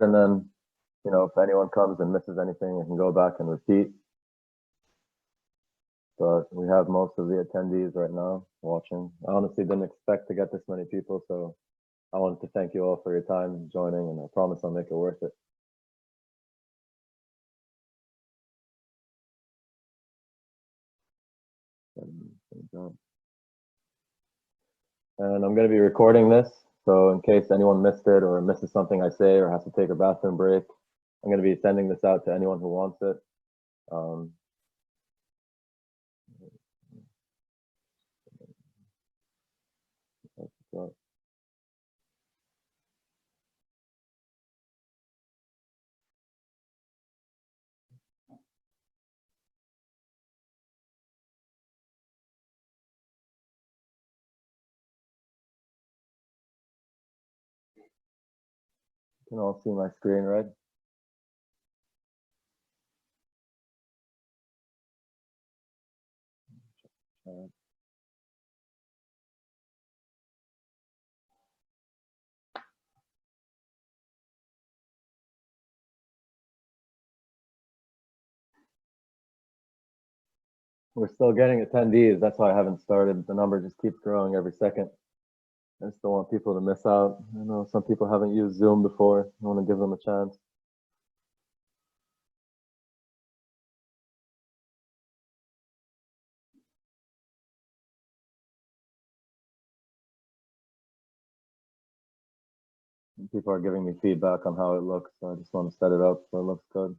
and then, if anyone comes and misses anything, I can go back and repeat. But we have most of the attendees right now watching. I honestly didn't expect to get this many people, so I wanted to thank you all for your time joining, and I promise I'll make it worth it. And I'm going to be recording this, so in case anyone missed it or misses something I say or has to take a bathroom break, I'm going to be sending this out to anyone who wants it. Um, so, you can all see my screen, right? Uh, we're still getting attendees. That's why I haven't started. The number just keeps growing every second. I just don't want people to miss out. I know some people haven't used Zoom before. I want to give them a chance. And people are giving me feedback on how it looks, so I just want to set it up so it looks good.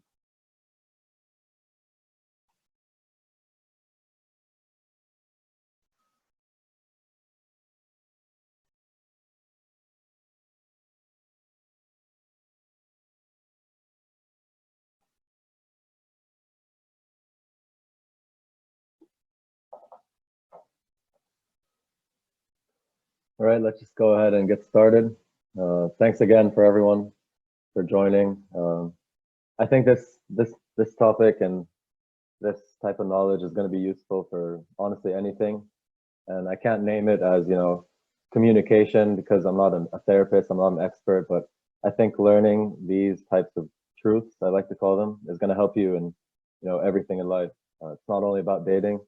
All right, let's just go ahead and get started. Thanks again for everyone for joining. I think this topic and this type of knowledge is going to be useful for honestly anything. And I can't name it as, communication because I'm not a therapist, I'm not an expert, but I think learning these types of truths, I like to call them, is going to help you in, everything in life. It's not only about dating.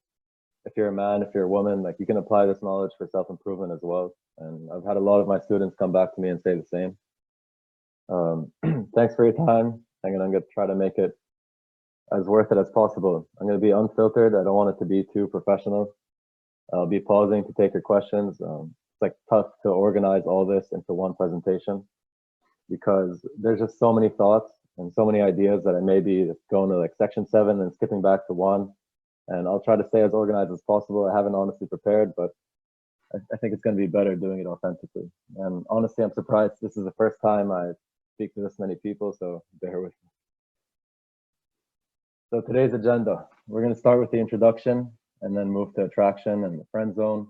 If you're a man, if you're a woman, like you can apply this knowledge for self-improvement as well. And I've had a lot of my students come back to me and say the same. Thanks for your time. I'm going to try to make it as worth it as possible. I'm going to be unfiltered. I don't want it to be too professional. I'll be pausing to take your questions. It's like tough to organize all this into one presentation because there's just so many thoughts and so many ideas that I may be going to like section 7 and skipping back to 1. And I'll try to stay as organized as possible. I haven't honestly prepared, but I think it's going to be better doing it authentically. And honestly, I'm surprised this is the first time I speak to this many people, so bear with me. So today's agenda, we're going to start with the introduction and then move to attraction and the friend zone,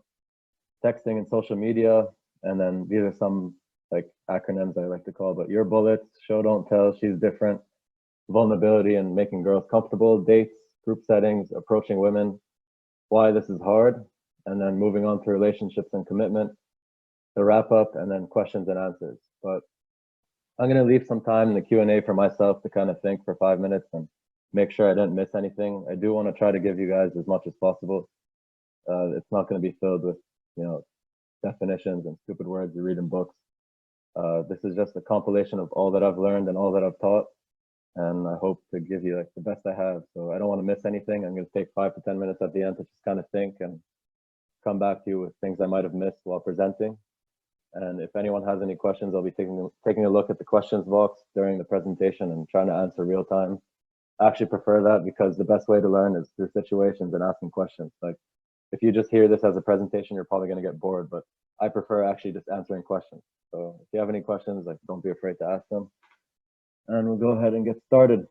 texting and social media, and then these are some like acronyms I like to call, but your bullets, show, don't tell, she's different, vulnerability and making girls comfortable, dates, group settings, approaching women, why this is hard, and then moving on to relationships and commitment, the wrap up, and then questions and answers. But I'm going to leave some time in the Q&A for myself to kind of think for 5 minutes and make sure I didn't miss anything. I do want to try to give you guys as much as possible. It's not going to be filled with, definitions and stupid words you read in books. This is just a compilation of all that I've learned and all that I've taught. And I hope to give you like the best I have. So I don't want to miss anything. I'm going to take 5 to 10 minutes at the end to just kind of think and come back to you with things I might have missed while presenting. And if anyone has any questions, I'll be taking a look at the questions box during the presentation and trying to answer real time. I actually prefer that because the best way to learn is through situations and asking questions. Like if you just hear this as a presentation, you're probably going to get bored, but I prefer actually just answering questions. So if you have any questions, like don't be afraid to ask them. And we'll go ahead and get started.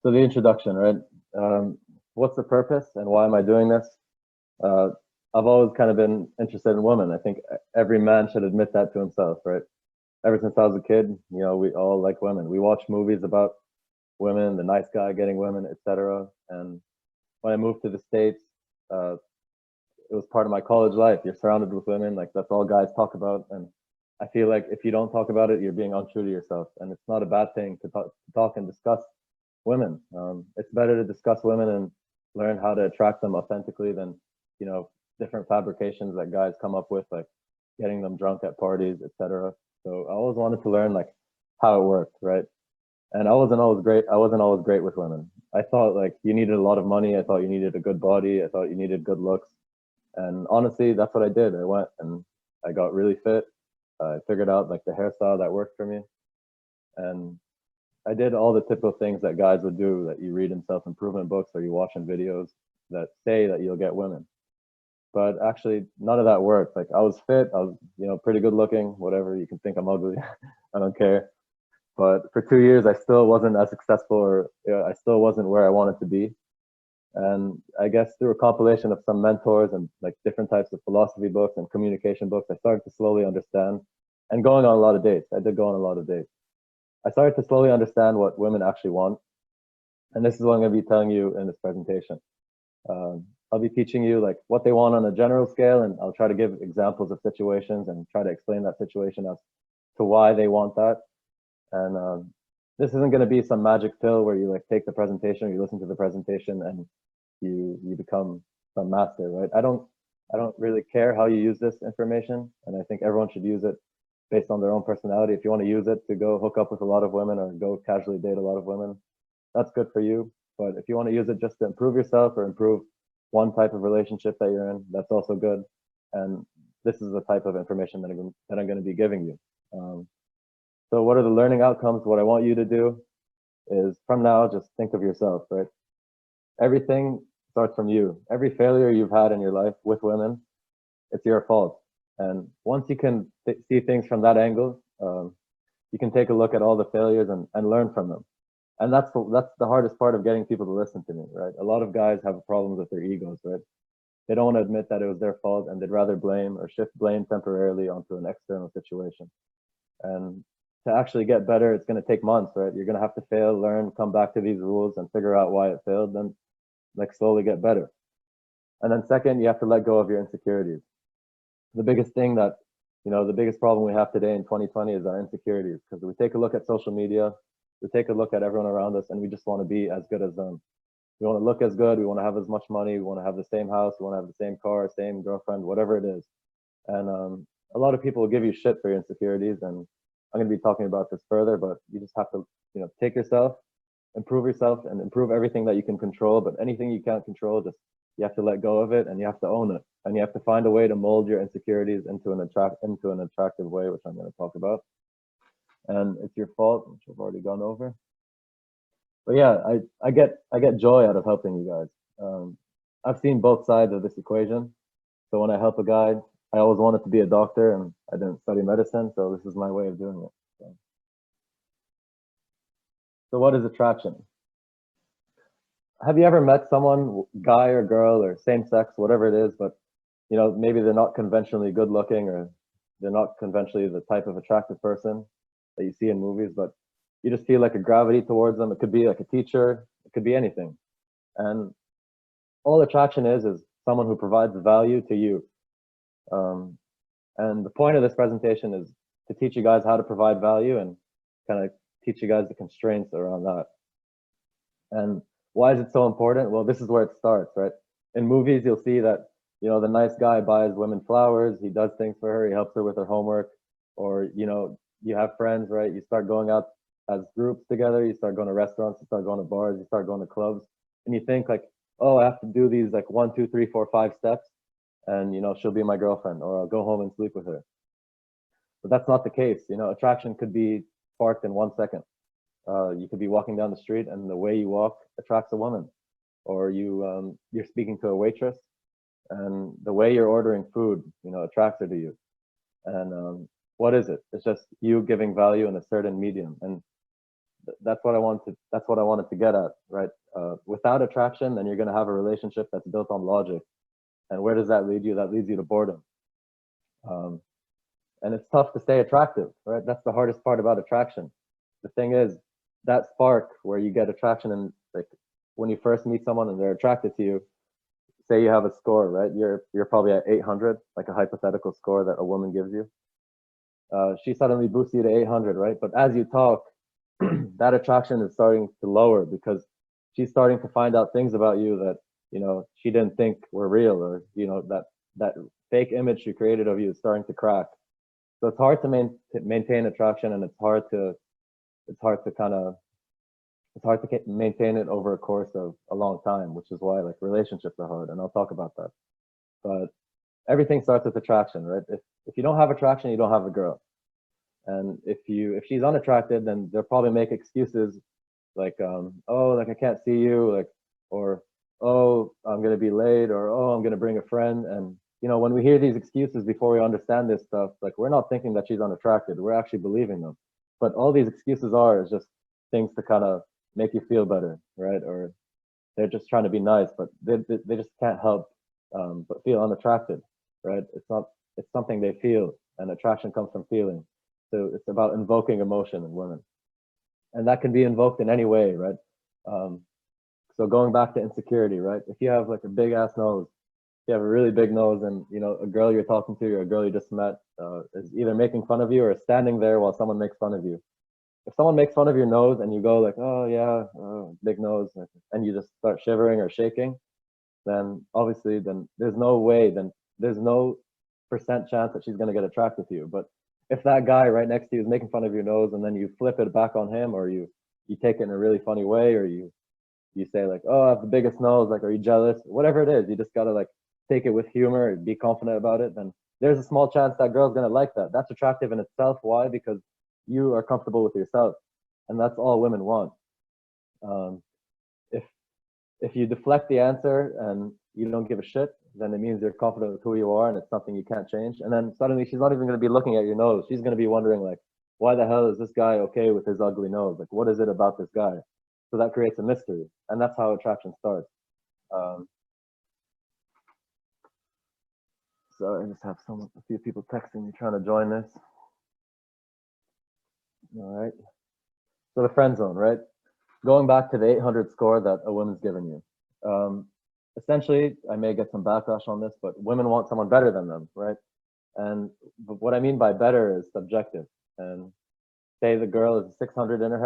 So the introduction, right? What's the purpose and why am I doing this? Uh, I've always kind of been interested in women. I think every man should admit that to himself, right? Ever since I was a kid, we all like women. We watch movies about women, the nice guy getting women, etc. And when I moved to the States, it was part of my college life. You're surrounded with women, like that's all guys talk about. And I feel like if you don't talk about it, you're being untrue to yourself, and it's not a bad thing to talk and discuss women. It's better to discuss women and learn how to attract them authentically than, you know, different fabrications that guys come up with, like getting them drunk at parties, etc. So I always wanted to learn like how it worked, right? And I wasn't always great. I wasn't always great with women. I thought like you needed a lot of money. I thought you needed a good body. I thought you needed good looks. And honestly, that's what I did. I went and I got really fit. I figured out like the hairstyle that worked for me, and I did all the typical things that guys would do that you read in self-improvement books or you watch in videos that say that you'll get women. But actually, none of that worked. Like I was fit. I was, you know, pretty good looking. Whatever, you can think I'm ugly. I don't care. But for 2 years, I still wasn't as successful, or I still wasn't where I wanted to be. And I guess through a compilation of some mentors and like different types of philosophy books and communication books, I started to slowly understand, and going on a lot of dates. I did go on a lot of dates. I started to slowly understand what women actually want. And this is what I'm going to be telling you in this presentation. I'll be teaching you like what they want on a general scale, and I'll try to give examples of situations and try to explain that situation as to why they want that. And this isn't going to be some magic pill where you like take the presentation, or you listen to the presentation, and you become some master, right? I don't really care how you use this information, and I think everyone should use it based on their own personality. If you want to use it to go hook up with a lot of women or go casually date a lot of women, that's good for you. But if you want to use it just to improve yourself or improve one type of relationship that you're in, that's also good. And this is the type of information that I'm going to be giving you. So what are the learning outcomes? What I want you to do is from now, just think of yourself, right? Everything starts from you. Every failure you've had in your life with women, it's your fault. And once you can see things from that angle, you can take a look at all the failures and learn from them. And that's the hardest part of getting people to listen to me, right? A lot of guys have problems with their egos, right? They don't want to admit that it was their fault, and they'd rather blame or shift blame temporarily onto an external situation. And to actually get better, it's going to take months, right? You're going to have to fail, learn, come back to these rules and figure out why it failed, then like slowly get better. And then second, you have to let go of your insecurities. The biggest thing that, you know, the biggest problem we have today in 2020 is our insecurities, because we take a look at social media, we take a look at everyone around us, and we just want to be as good as them. We want to look as good, we want to have as much money, we want to have the same house, we want to have the same car, same girlfriend, whatever it is. And a lot of people will give you shit for your insecurities, and I'm going to be talking about this further, but you just have to, you know, take yourself, yourself, and improve everything that you can control. But anything you can't control, just you have to let go of it, and you have to own it, and you have to find a way to mold your insecurities into an attractive way, which I'm going to talk about. And it's your fault, which I've already gone over. But yeah, I get joy out of helping you guys. I've seen both sides of this equation. So when I help a guy, I always wanted to be a doctor, and I didn't study medicine, so this is my way of doing it. So what is attraction? Have you ever met someone, guy or girl or same sex, whatever it is, but you know, maybe they're not conventionally good looking, or they're not conventionally the type of attractive person that you see in movies, but you just feel like a gravity towards them. It could be like a teacher, it could be anything. And all attraction is someone who provides value to you. And the point of this presentation is to teach you guys how to provide value and kind of teach you guys the constraints around that. And why is it so important? Well, this is where it starts, right? In movies, you'll see that, you know, the nice guy buys women flowers, he does things for her, he helps her with her homework, or, you know, you have friends, right? You start going out as groups together, you start going to restaurants, you start going to bars, you start going to clubs, and you think like, oh, I have to do these like 1, 2, 3, 4, 5 steps, and you know, she'll be my girlfriend, or I'll go home and sleep with her. But that's not the case. You know, attraction could be sparked in 1 second. You could be walking down the street, and the way you walk attracts a woman, or you're speaking to a waitress, and the way you're ordering food, you know, attracts her to you. And what is it? It's just you giving value in a certain medium, and that's what I wanted. That's what I wanted to get at, right? Without attraction, then you're going to have a relationship that's built on logic, and where does that lead you? That leads you to boredom. And it's tough to stay attractive, right? That's the hardest part about attraction. The thing is, that spark where you get attraction, and like when you first meet someone and they're attracted to you, say you have a score, right? You're probably at 800, like a hypothetical score that a woman gives you. she suddenly boosts you to 800, right? But as you talk, that attraction is starting to lower because she's starting to find out things about you that, she didn't think were real, or, that fake image she created of you is starting to crack. So it's hard to maintain attraction, and it's hard to kind of it's hard to maintain it over a course of a long time, which is why like relationships are hard, and I'll talk about that. But everything starts with attraction, right? If you don't have attraction, you don't have a girl. And if she's unattracted, then they'll probably make excuses like, oh, like I can't see you, like, or oh, I'm gonna be late, or oh, I'm gonna bring a friend. And when we hear these excuses before we understand this stuff, like we're not thinking that she's unattracted, we're actually believing them. But all these excuses are is just things to kind of make you feel better, right? Or they're just trying to be nice, but they just can't help but feel unattracted, right? It's something they feel, and attraction comes from feeling. So it's about invoking emotion in women, and that can be invoked in any way, right? Um, so going back to insecurity, right? If you have like a big ass nose, if you have a really big nose, and a girl you're talking to or a girl you just met is either making fun of you or standing there while someone makes fun of you. If someone makes fun of your nose and you go like, oh yeah, oh, big nose, and you just start shivering or shaking, then obviously then there's no way, then there's no percent chance that she's going to get attracted to you. But if that guy right next to you is making fun of your nose, and then you flip it back on him, or you take it in a really funny way, or you say like, oh, I have the biggest nose, like, are you jealous? Whatever it is, you just gotta like take it with humor and be confident about it. Then there's a small chance that girl's gonna like that. That's attractive in itself. Why? Because you are comfortable with yourself, and that's all women want. um, if if you deflect the answer and you don't give a shit, then it means you're confident with who you are, and it's something you can't change. And then suddenly she's not even going to be looking at your nose. She's going to be wondering like, why the hell is this guy okay with his ugly nose? Like, what is it about this guy? So that creates a mystery, and that's how attraction starts. Um, so I just have a few people texting me trying to join this. All right. So the friend zone, right? Going back to the 800 score that a woman's given you. Essentially, I may get some backlash on this, but women want someone better than them, right? And what I mean by better is subjective. And say the girl is a 600 in her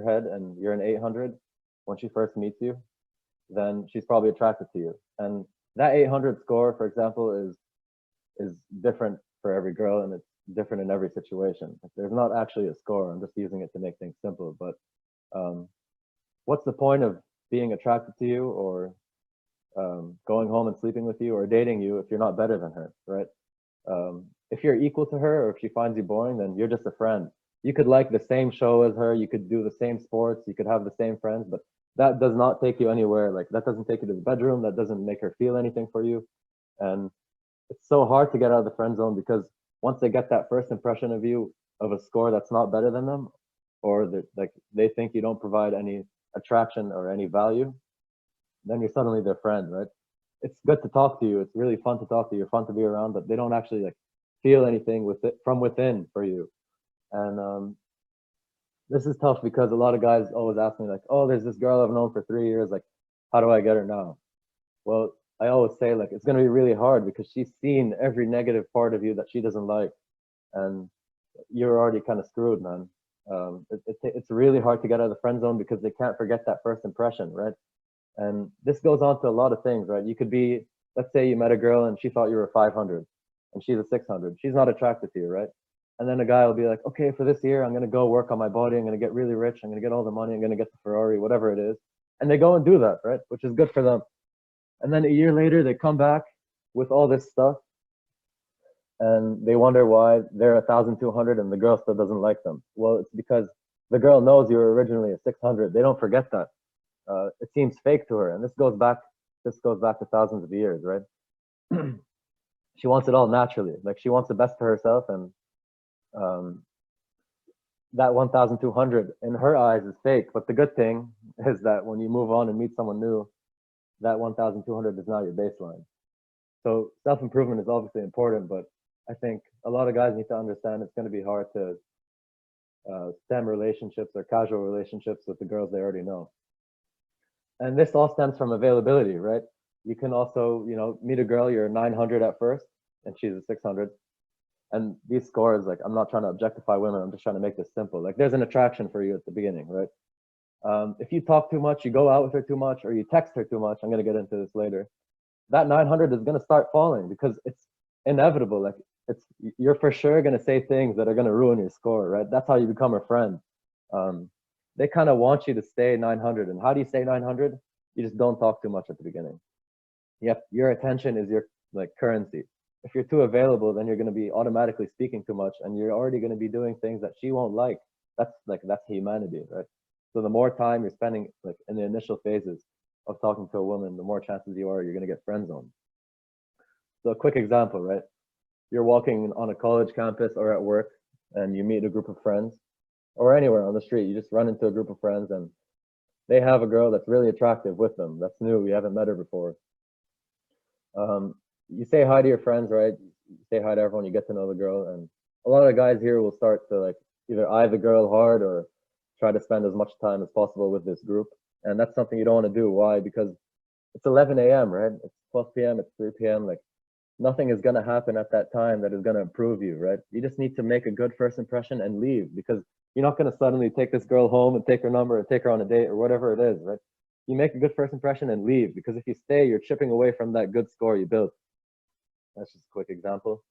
head, and you're an 800 when she first meets you, then she's probably attracted to you. And that 800 score, for example, is different for every girl, and it's different in every situation. Like, there's not actually a score. I'm just using it to make things simple. But what's the point of being attracted to you, or going home and sleeping with you, or dating you if you're not better than her, right? If you're equal to her, or if she finds you boring, then you're just a friend. You could like the same show as her, you could do the same sports, you could have the same friends, but that does not take you anywhere. Like, that doesn't take you to the bedroom, that doesn't make her feel anything for you. And it's so hard to get out of the friend zone, because once they get that first impression of you, of a score that's not better than them, or like they think you don't provide any attraction or any value, then you're suddenly their friend, right? It's good to talk to you. It's really fun to talk to you. You're fun to be around, but they don't actually like feel anything with it from within for you. And this is tough, because a lot of guys always ask me like, "Oh, there's this girl I've known for 3 years. Like, how do I get her now?" Well, I always say like it's gonna be really hard, because she's seen every negative part of you that she doesn't like, and you're already kind of screwed, man. It's really hard to get out of the friend zone, because they can't forget that first impression, right? And this goes on to a lot of things, right? You could be, let's say you met a girl and she thought you were 500 and she's a 600. She's not attracted to you, right? And then a guy will be like, okay, for this year, I'm going to go work on my body. I'm going to get really rich. I'm going to get all the money. I'm going to get the Ferrari, whatever it is. And they go and do that, right? Which is good for them. And then a year later, they come back with all this stuff, and they wonder why they're 1,200 and the girl still doesn't like them. Well, it's because the girl knows you were originally a 600. They don't forget that. It seems fake to her, and this goes back to thousands of years, right? She wants it all naturally. Like, she wants the best for herself, and um, that 1,200 in her eyes is fake. But the good thing is that when you move on and meet someone new, that 1,200 is now your baseline. So self-improvement is obviously important, but I think a lot of guys need to understand it's going to be hard to stem relationships or casual relationships with the girls they already know. And this all stems from availability, right? You can also, meet a girl, you're 900 at first, and she's a 600. And these scores, like, I'm not trying to objectify women. I'm just trying to make this simple. Like, there's an attraction for you at the beginning, right? If you talk too much, you go out with her too much, or you text her too much, I'm going to get into this later, that 900 is going to start falling because it's inevitable. Like, you're for sure going to say things that are going to ruin your score, right? That's how you become a friend. Um, they kind of want you to stay 900. And how do you stay 900? You just don't talk too much at the beginning. Yep, your attention is your like currency. If you're too available, then you're going to be automatically speaking too much, and you're already going to be doing things that she won't like. That's humanity, right? So the more time you're spending like in the initial phases of talking to a woman, the more chances you're going to get friend zoned. So a quick example, right? You're walking on a college campus or at work, and you meet a group of friends, or anywhere on the street. You just run into a group of friends, and they have a girl that's really attractive with them. That's new. We haven't met her before. You say hi to your friends, right? You say hi to everyone. You get to know the girl, and a lot of guys here will start to like either eye the girl hard or try to spend as much time as possible with this group. And that's something you don't want to do. Why? Because it's 11 a.m., right? It's 12 p.m. It's 3 p.m. Like, nothing is going to happen at that time that is going to improve you, right? You just need to make a good first impression and leave, because you're not going to suddenly take this girl home and take her number and take her on a date or whatever it is, right? You make a good first impression and leave, because if you stay, you're chipping away from that good score you built. That's just a quick example.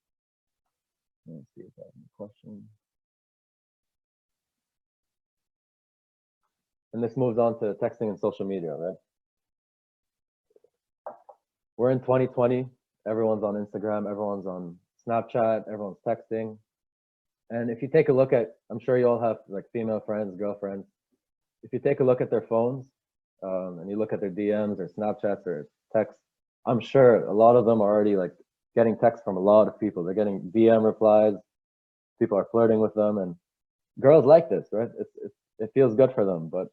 Let's see if I have any question. And this moves on to texting and social media, right? We're in 2020. Everyone's on Instagram, everyone's on Snapchat, everyone's texting. And if you take a look at, I'm sure you all have like female friends, girlfriends. If you take a look at their phones, and you look at their DMs or Snapchats or texts, I'm sure a lot of them are already like getting texts from a lot of people. They're getting DM replies. People are flirting with them, and girls like this, right? It feels good for them. But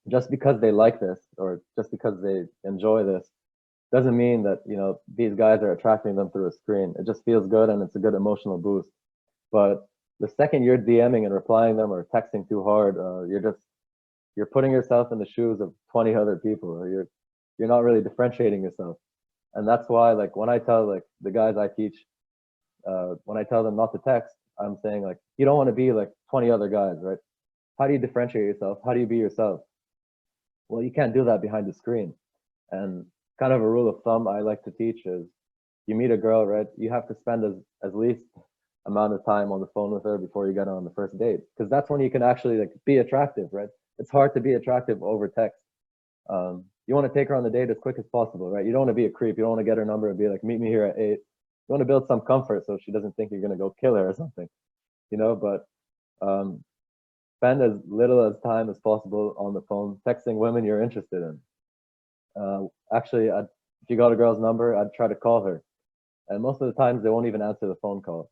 just because they like this or just because they enjoy this doesn't mean that, you know, these guys are attracting them through a screen. It just feels good and it's a good emotional boost. But the second you're DMing and replying them or texting too hard, you're putting yourself in the shoes of 20 other people, or you're not really differentiating yourself. And that's why, like, when I tell like the guys I teach, when I tell them not to text, I'm saying like, you don't want to be like 20 other guys, right? How do you differentiate yourself? How do you be yourself? Well, you can't do that behind the screen. And kind of a rule of thumb I like to teach is, you meet a girl, right? You have to spend as least amount of time on the phone with her before you get on the first date, because that's when you can actually like be attractive, right? It's hard to be attractive over text. You want to take her on the date as quick as possible, right? You don't want to be a creep. You don't want to get her number and be like, meet me here at 8. You want to build some comfort so she doesn't think you're going to go kill her or something, you know? But spend as little as time as possible on the phone texting women you're interested in. Actually, if you got a girl's number, I'd try to call her. And most of the times they won't even answer the phone call.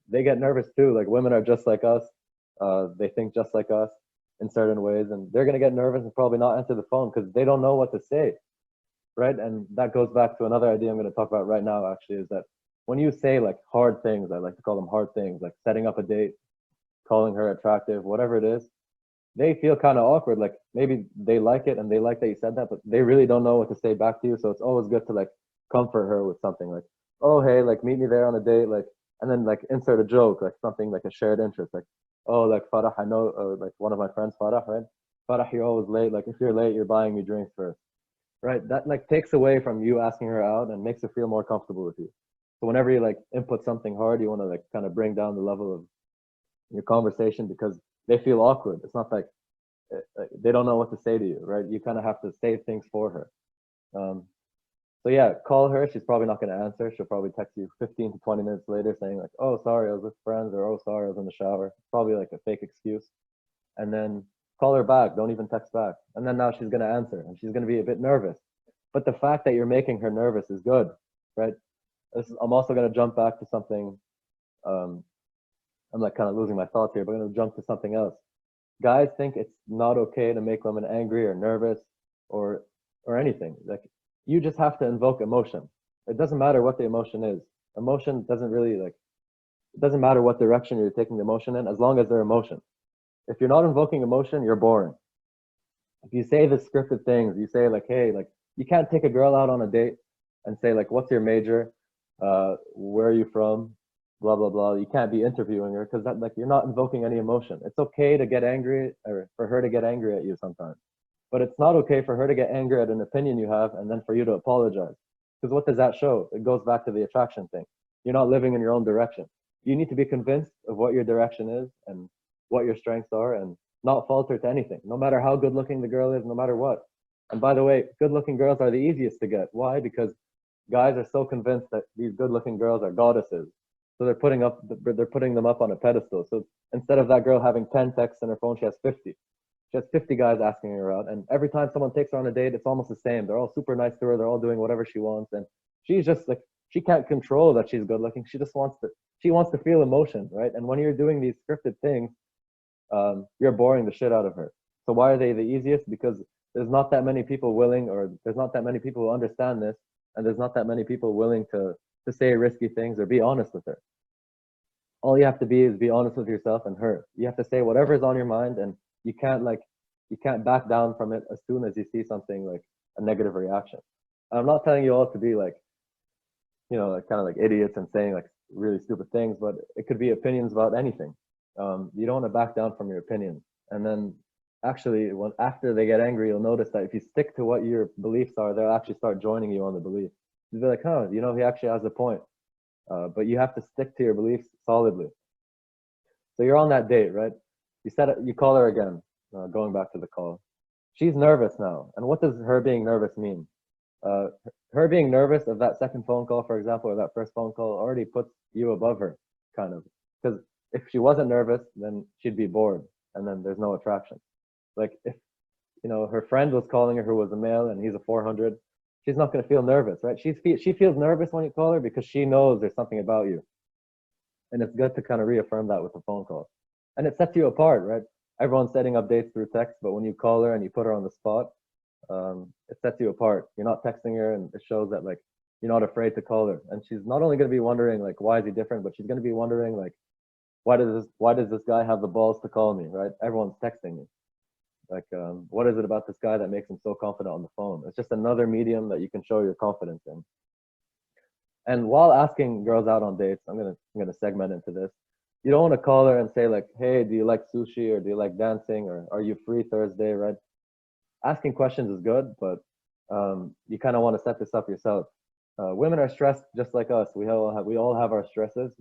They get nervous too. Like, women are just like us. They think just like us in certain ways, and they're gonna get nervous and probably not answer the phone because they don't know what to say, right? And that goes back to another idea I'm gonna talk about right now. Actually, is that when you say like hard things, I like to call them hard things, like setting up a date, calling her attractive, whatever it is, they feel kind of awkward. Like, maybe they like it and they like that you said that, but they really don't know what to say back to you. So it's always good to like comfort her with something like, oh, hey, like, meet me there on a date, like, and then like insert a joke, like something like a shared interest, like, oh, like, Farah, I know, like one of my friends, Farah, right? Farah, you're always late. Like, if you're late, you're buying me drinks first, right? That like takes away from you asking her out and makes her feel more comfortable with you. So whenever you like input something hard, you want to like kind of bring down the level of your conversation, because they feel awkward. It's not like they don't know what to say to you, right? You kind of have to say things for her. So yeah, call her. She's probably not going to answer. She'll probably text you 15 to 20 minutes later saying like, oh, sorry, I was with friends, or oh, sorry, I was in the shower. Probably like a fake excuse. And then call her back. Don't even text back. And then now she's going to answer and she's going to be a bit nervous. But the fact that you're making her nervous is good, right? I'm also going to jump back to something. I'm like kind of losing my thoughts here, but I'm going to jump to something else. Guys think it's not okay to make women angry or nervous or anything. Like, you just have to invoke emotion. It doesn't matter what the emotion is. Emotion doesn't really like, it doesn't matter what direction you're taking the emotion in, as long as they're emotion. If you're not invoking emotion, you're boring. If you say the scripted things, you say like, hey, like, you can't take a girl out on a date and say like, what's your major? Where are you from? blah blah blah. You can't be interviewing her because that like you're not invoking any emotion. It's okay to get angry or for her to get angry at you sometimes, but it's not okay for her to get angry at an opinion you have and then for you to apologize. Because what does that show? It goes back to the attraction thing. You're not living in your own direction. You need to be convinced of what your direction is and what your strengths are and not falter to anything, no matter how good looking the girl is, no matter what. And by the way, good looking girls are the easiest to get. Why? Because guys are so convinced that these good looking girls are goddesses. So they're putting them up on a pedestal. So instead of that girl having 10 texts in her phone, she has 50. She has 50 guys asking her out. And every time someone takes her on a date, it's almost the same. They're all super nice to her. They're all doing whatever she wants. And she's just like, she can't control that she's good looking. She wants to feel emotion, right? And when you're doing these scripted things, you're boring the shit out of her. So why are they the easiest? Because there's not that many people willing, or there's not that many people who understand this, and there's not that many people willing to say risky things or be honest with her. All you have to be is be honest with yourself and her. You have to say whatever's on your mind, and you can't like you can't back down from it as soon as you see something like a negative reaction. I'm not telling you all to be like, like kind of like idiots and saying like really stupid things, but it could be opinions about anything. You don't want to back down from your opinions. And then actually, when after they get angry, you'll notice that if you stick to what your beliefs are, they'll actually start joining you on the belief. You'll be like, huh, he actually has a point. But you have to stick to your beliefs solidly. So you're on that date, right? You call her again, going back to the call. She's nervous now. And what does her being nervous mean? Uh, Her being nervous of that second phone call, for example, or that first phone call already puts you above her, kind of. Because if she wasn't nervous, then she'd be bored, and then there's no attraction. Like if her friend was calling her who was a male and he's a 400, she's not going to feel nervous, right? She feels nervous when you call her because she knows there's something about you, and it's good to kind of reaffirm that with a phone call, and it sets you apart, right? Everyone's setting up dates through text, but when you call her and you put her on the spot, it sets you apart. You're not texting her, and it shows that like you're not afraid to call her, and she's not only going to be wondering like why is he different, but she's going to be wondering like why does this guy have the balls to call me, right? Everyone's texting me. Like, what is it about this guy that makes him so confident on the phone? It's just another medium that you can show your confidence in. And while asking girls out on dates, I'm gonna segment into this. You don't want to call her and say like, "Hey, do you like sushi or do you like dancing or are you free Thursday?" Right? Asking questions is good, but you kind of want to set this up yourself. Women are stressed just like us. We all have our stresses,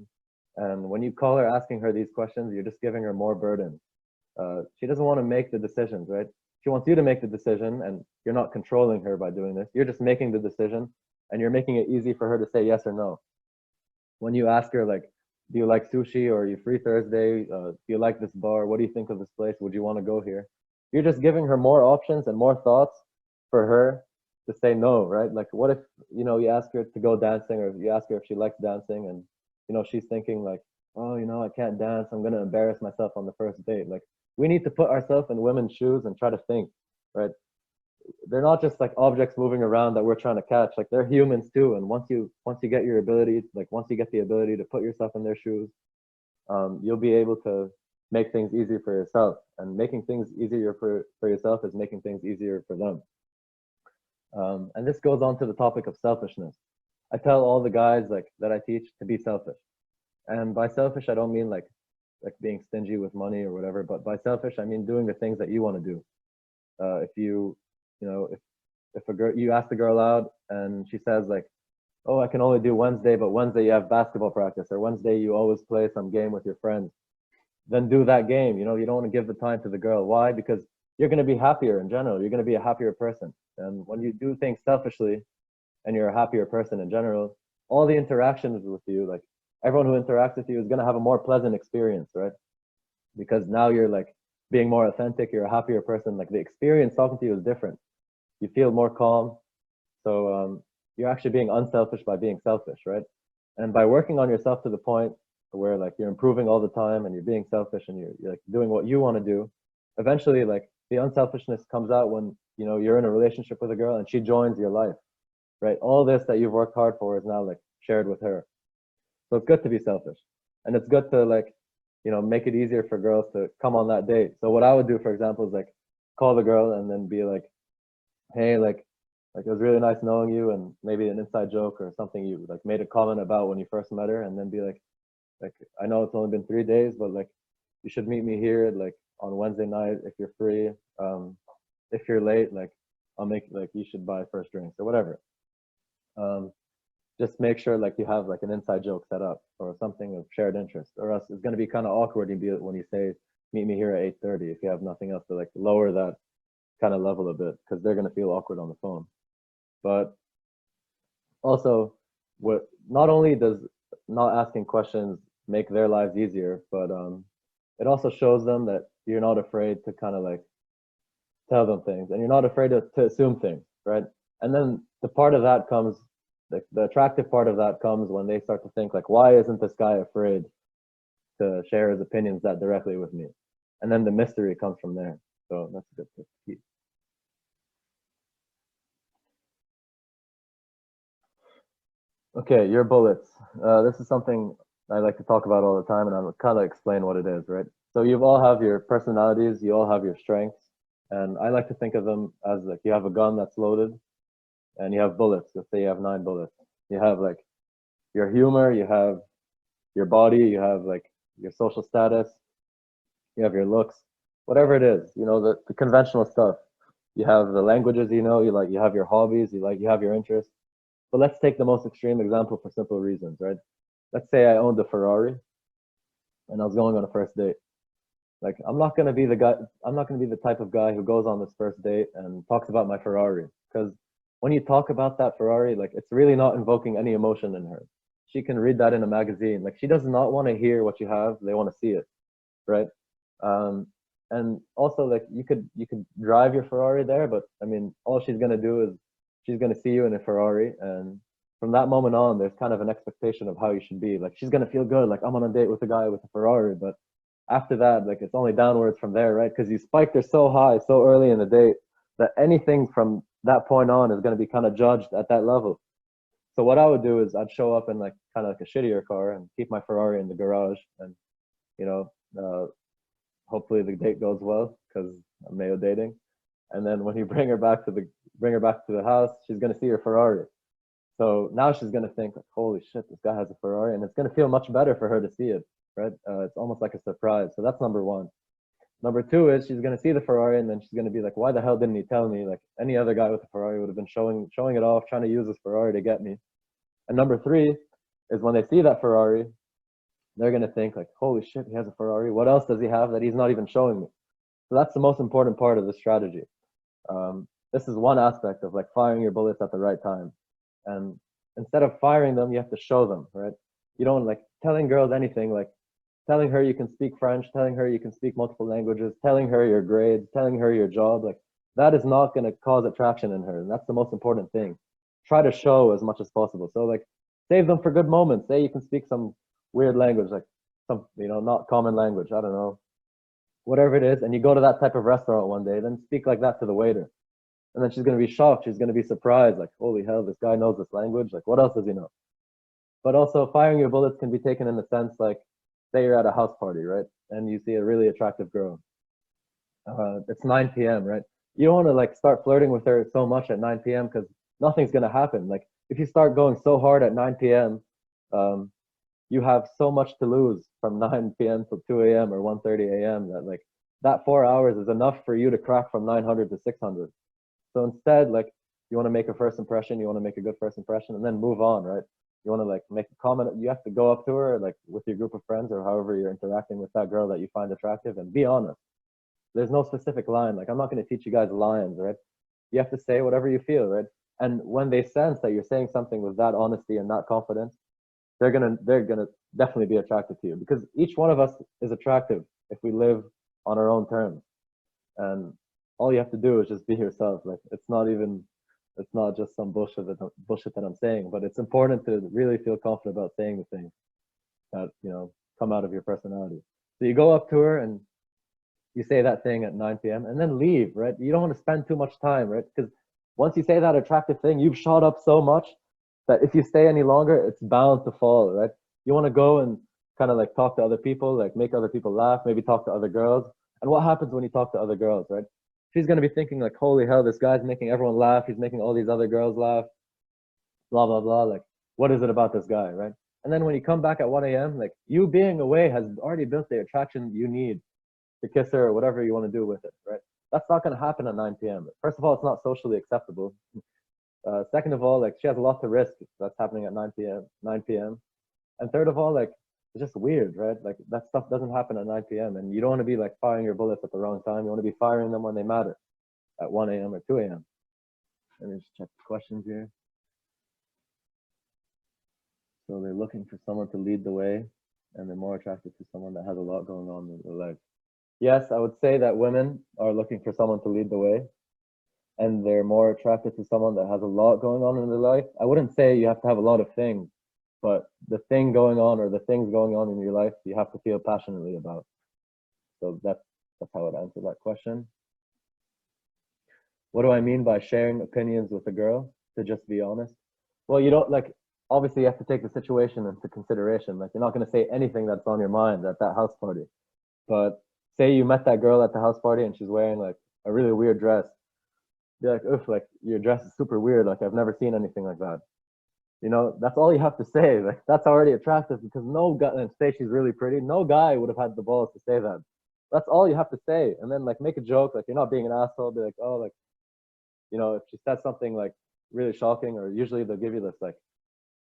and when you call her asking her these questions, you're just giving her more burden. She doesn't want to make the decisions, right? She wants you to make the decision, and you're not controlling her by doing this. You're just making the decision, and you're making it easy for her to say yes or no. When you ask her, like, do you like sushi or are you free Thursday? Do you like this bar? What do you think of this place? Would you want to go here? You're just giving her more options and more thoughts for her to say no, right? Like, what if, you ask her to go dancing or you ask her if she likes dancing and, she's thinking like, oh, I can't dance. I'm going to embarrass myself on the first date. Like, we need to put ourselves in women's shoes and try to think, right? They're not just like objects moving around that we're trying to catch. Like they're humans too. And once you get your ability, like once you get the ability to put yourself in their shoes, you'll be able to make things easier for yourself. And making things easier for yourself is making things easier for them. And this goes on to the topic of selfishness. I tell all the guys like that I teach to be selfish. And by selfish, I don't mean like being stingy with money or whatever, but by selfish, I mean doing the things that you want to do. If if a girl, you ask the girl out and she says like, oh, I can only do Wednesday, but Wednesday you have basketball practice, or Wednesday you always play some game with your friends, then do that game. You don't want to give the time to the girl. Why? Because you're going to be happier in general. You're going to be a happier person. And when you do things selfishly and you're a happier person in general, all the interactions with you, like everyone who interacts with you is going to have a more pleasant experience, right? Because now you're like being more authentic, you're a happier person. Like the experience talking to you is different. You feel more calm. So you're actually being unselfish by being selfish, right? And by working on yourself to the point where like you're improving all the time and you're being selfish and you're like doing what you want to do, eventually like the unselfishness comes out when you're in a relationship with a girl and she joins your life, right? All this that you've worked hard for is now like shared with her. So it's good to be selfish, and it's good to like make it easier for girls to come on that date. So what I would do, for example, is like call the girl and then be like, hey, like it was really nice knowing you, and maybe an inside joke or something you like made a comment about when you first met her, and then be like, Like, I know it's only been 3 days, but like, you should meet me here like on Wednesday night if you're free. If you're late, like, I'll make like you should buy first drinks or whatever. Um, just make sure like you have like an inside joke set up or something of shared interest, or else it's gonna be kind of awkward when you say meet me here at 8:30 if you have nothing else to like lower that kind of level a bit because they're gonna feel awkward on the phone. But also, what not only does not asking questions make their lives easier, but it also shows them that you're not afraid to kind of like tell them things and you're not afraid to assume things, right? And then the part of that comes, the attractive part of that comes when they start to think like, why isn't this guy afraid to share his opinions that directly with me? And then the mystery comes from there. So that's a good tip to keep. Okay, your bullets. This is something I like to talk about all the time, and I'll kind of explain what it is, right? So you all have your personalities, you all have your strengths, and I like to think of them as like you have a gun that's loaded, and you have bullets. Let's say you have 9 bullets. You have like your humor, you have your body, you have like your social status, you have your looks, whatever it is, the conventional stuff. You have the languages, you have your hobbies, you have your interests. But let's take the most extreme example for simple reasons, right? Let's say I owned a Ferrari and I was going on a first date. Like, I'm not gonna be the guy. I'm not gonna be the type of guy who goes on this first date and talks about my Ferrari. Because when you talk about that Ferrari, like, it's really not invoking any emotion in her. She can read that in a magazine. Like, she does not want to hear what you have. They want to see it, right? Um, and also, like, you could drive your Ferrari there, but I mean, all she's gonna do is she's gonna see you in a Ferrari, and from that moment on, there's kind of an expectation of how you should be. Like, she's gonna feel good, like, I'm on a date with a guy with a Ferrari, but after that, like, it's only downwards from there, right? Because you spiked her so high so early in the date that anything from that point on is gonna be kind of judged at that level. So what I would do is I'd show up in like kind of like a shittier car and keep my Ferrari in the garage, and you know, hopefully the date goes well because I'm male dating. And then when you bring her back to the house, she's gonna see your Ferrari. So now she's gonna think like, holy shit, this guy has a Ferrari, and it's gonna feel much better for her to see it, right? It's almost like a surprise. So that's number one. Number two is she's gonna see the Ferrari, and then she's gonna be like, why the hell didn't he tell me? Like, any other guy with a Ferrari would have been showing it off, trying to use his Ferrari to get me. And number three is when they see that Ferrari, they're gonna think like, holy shit, he has a Ferrari. What else does he have that he's not even showing me? So that's the most important part of the strategy. This is one aspect of like firing your bullets at the right time. And instead of firing them, you have to show them, right? You don't like telling girls anything, like telling her you can speak French, telling her you can speak multiple languages, telling her your grades, telling her your job. Like, that is not going to cause attraction in her. And that's the most important thing. Try to show as much as possible. So like, save them for good moments. Say you can speak some weird language, like some, not common language. I don't know, whatever it is. And you go to that type of restaurant one day, then speak like that to the waiter. And then she's going to be shocked. She's going to be surprised. Like, holy hell, this guy knows this language. Like, what else does he know? But also, firing your bullets can be taken in the sense like, say you're at a house party, right? And you see a really attractive girl. It's 9 p.m., right? You don't want to like start flirting with her so much at 9 p.m. because nothing's going to happen. Like, if you start going so hard at 9 p.m., you have so much to lose from 9 p.m. till 2 a.m. or 1:30 a.m. that like that 4 hours is enough for you to crack from 900 to 600. So instead, like, you want to make a first impression, you want to make a good first impression, and then move on, right? You want to like make a comment. You have to go up to her, like with your group of friends or however you're interacting with that girl that you find attractive, and be honest. There's no specific line. Like, I'm not going to teach you guys lines, right? You have to say whatever you feel, right? And when they sense that you're saying something with that honesty and that confidence, they're gonna definitely be attracted to you because each one of us is attractive if we live on our own terms. And all you have to do is just be yourself. Like, it's not just some bullshit that I'm saying, but it's important to really feel confident about saying the things that come out of your personality. So you go up to her and you say that thing at 9 p.m. and then leave, right? You don't want to spend too much time, right? Because once you say that attractive thing, you've shot up so much that if you stay any longer, it's bound to fall, right? You want to go and kind of like talk to other people, like make other people laugh, maybe talk to other girls. And what happens when you talk to other girls, right? She's going to be thinking like, holy hell, this guy's making everyone laugh. He's making all these other girls laugh, blah, blah, blah. Like, what is it about this guy, right? And then when you come back at 1 a.m., like you being away has already built the attraction you need to kiss her or whatever you want to do with it, right? That's not going to happen at 9 p.m. First of all, it's not socially acceptable. Second of all, like she has a lot to risk that's happening at 9 p.m. And third of all, like it's just weird, right? Like that stuff doesn't happen at 9 p.m. And you don't want to be like firing your bullets at the wrong time. You want to be firing them when they matter, at 1 a.m. or 2 a.m. Let me just check the questions here. So they're looking for someone to lead the way, and they're more attracted to someone that has a lot going on in their life. Yes, I would say that women are looking for someone to lead the way, and they're more attracted to someone that has a lot going on in their life. I wouldn't say you have to have a lot of things, but the thing going on or the things going on in your life, you have to feel passionately about. So that's how I'd answer that question. What do I mean by sharing opinions with a girl? To just be honest. Well, you don't like, obviously you have to take the situation into consideration. Like you're not going to say anything that's on your mind at that house party. But say you met that girl at the house party and she's wearing like a really weird dress. Be like, oof, like your dress is super weird. Like I've never seen anything like that. You know, that's all you have to say. Like that's already attractive because no guy, and say she's really pretty, no guy would have had the balls to say that. That's all you have to say. And then like make a joke, like you're not being an asshole. Be like, oh, like, you know, if she says something like really shocking, or usually they'll give you this like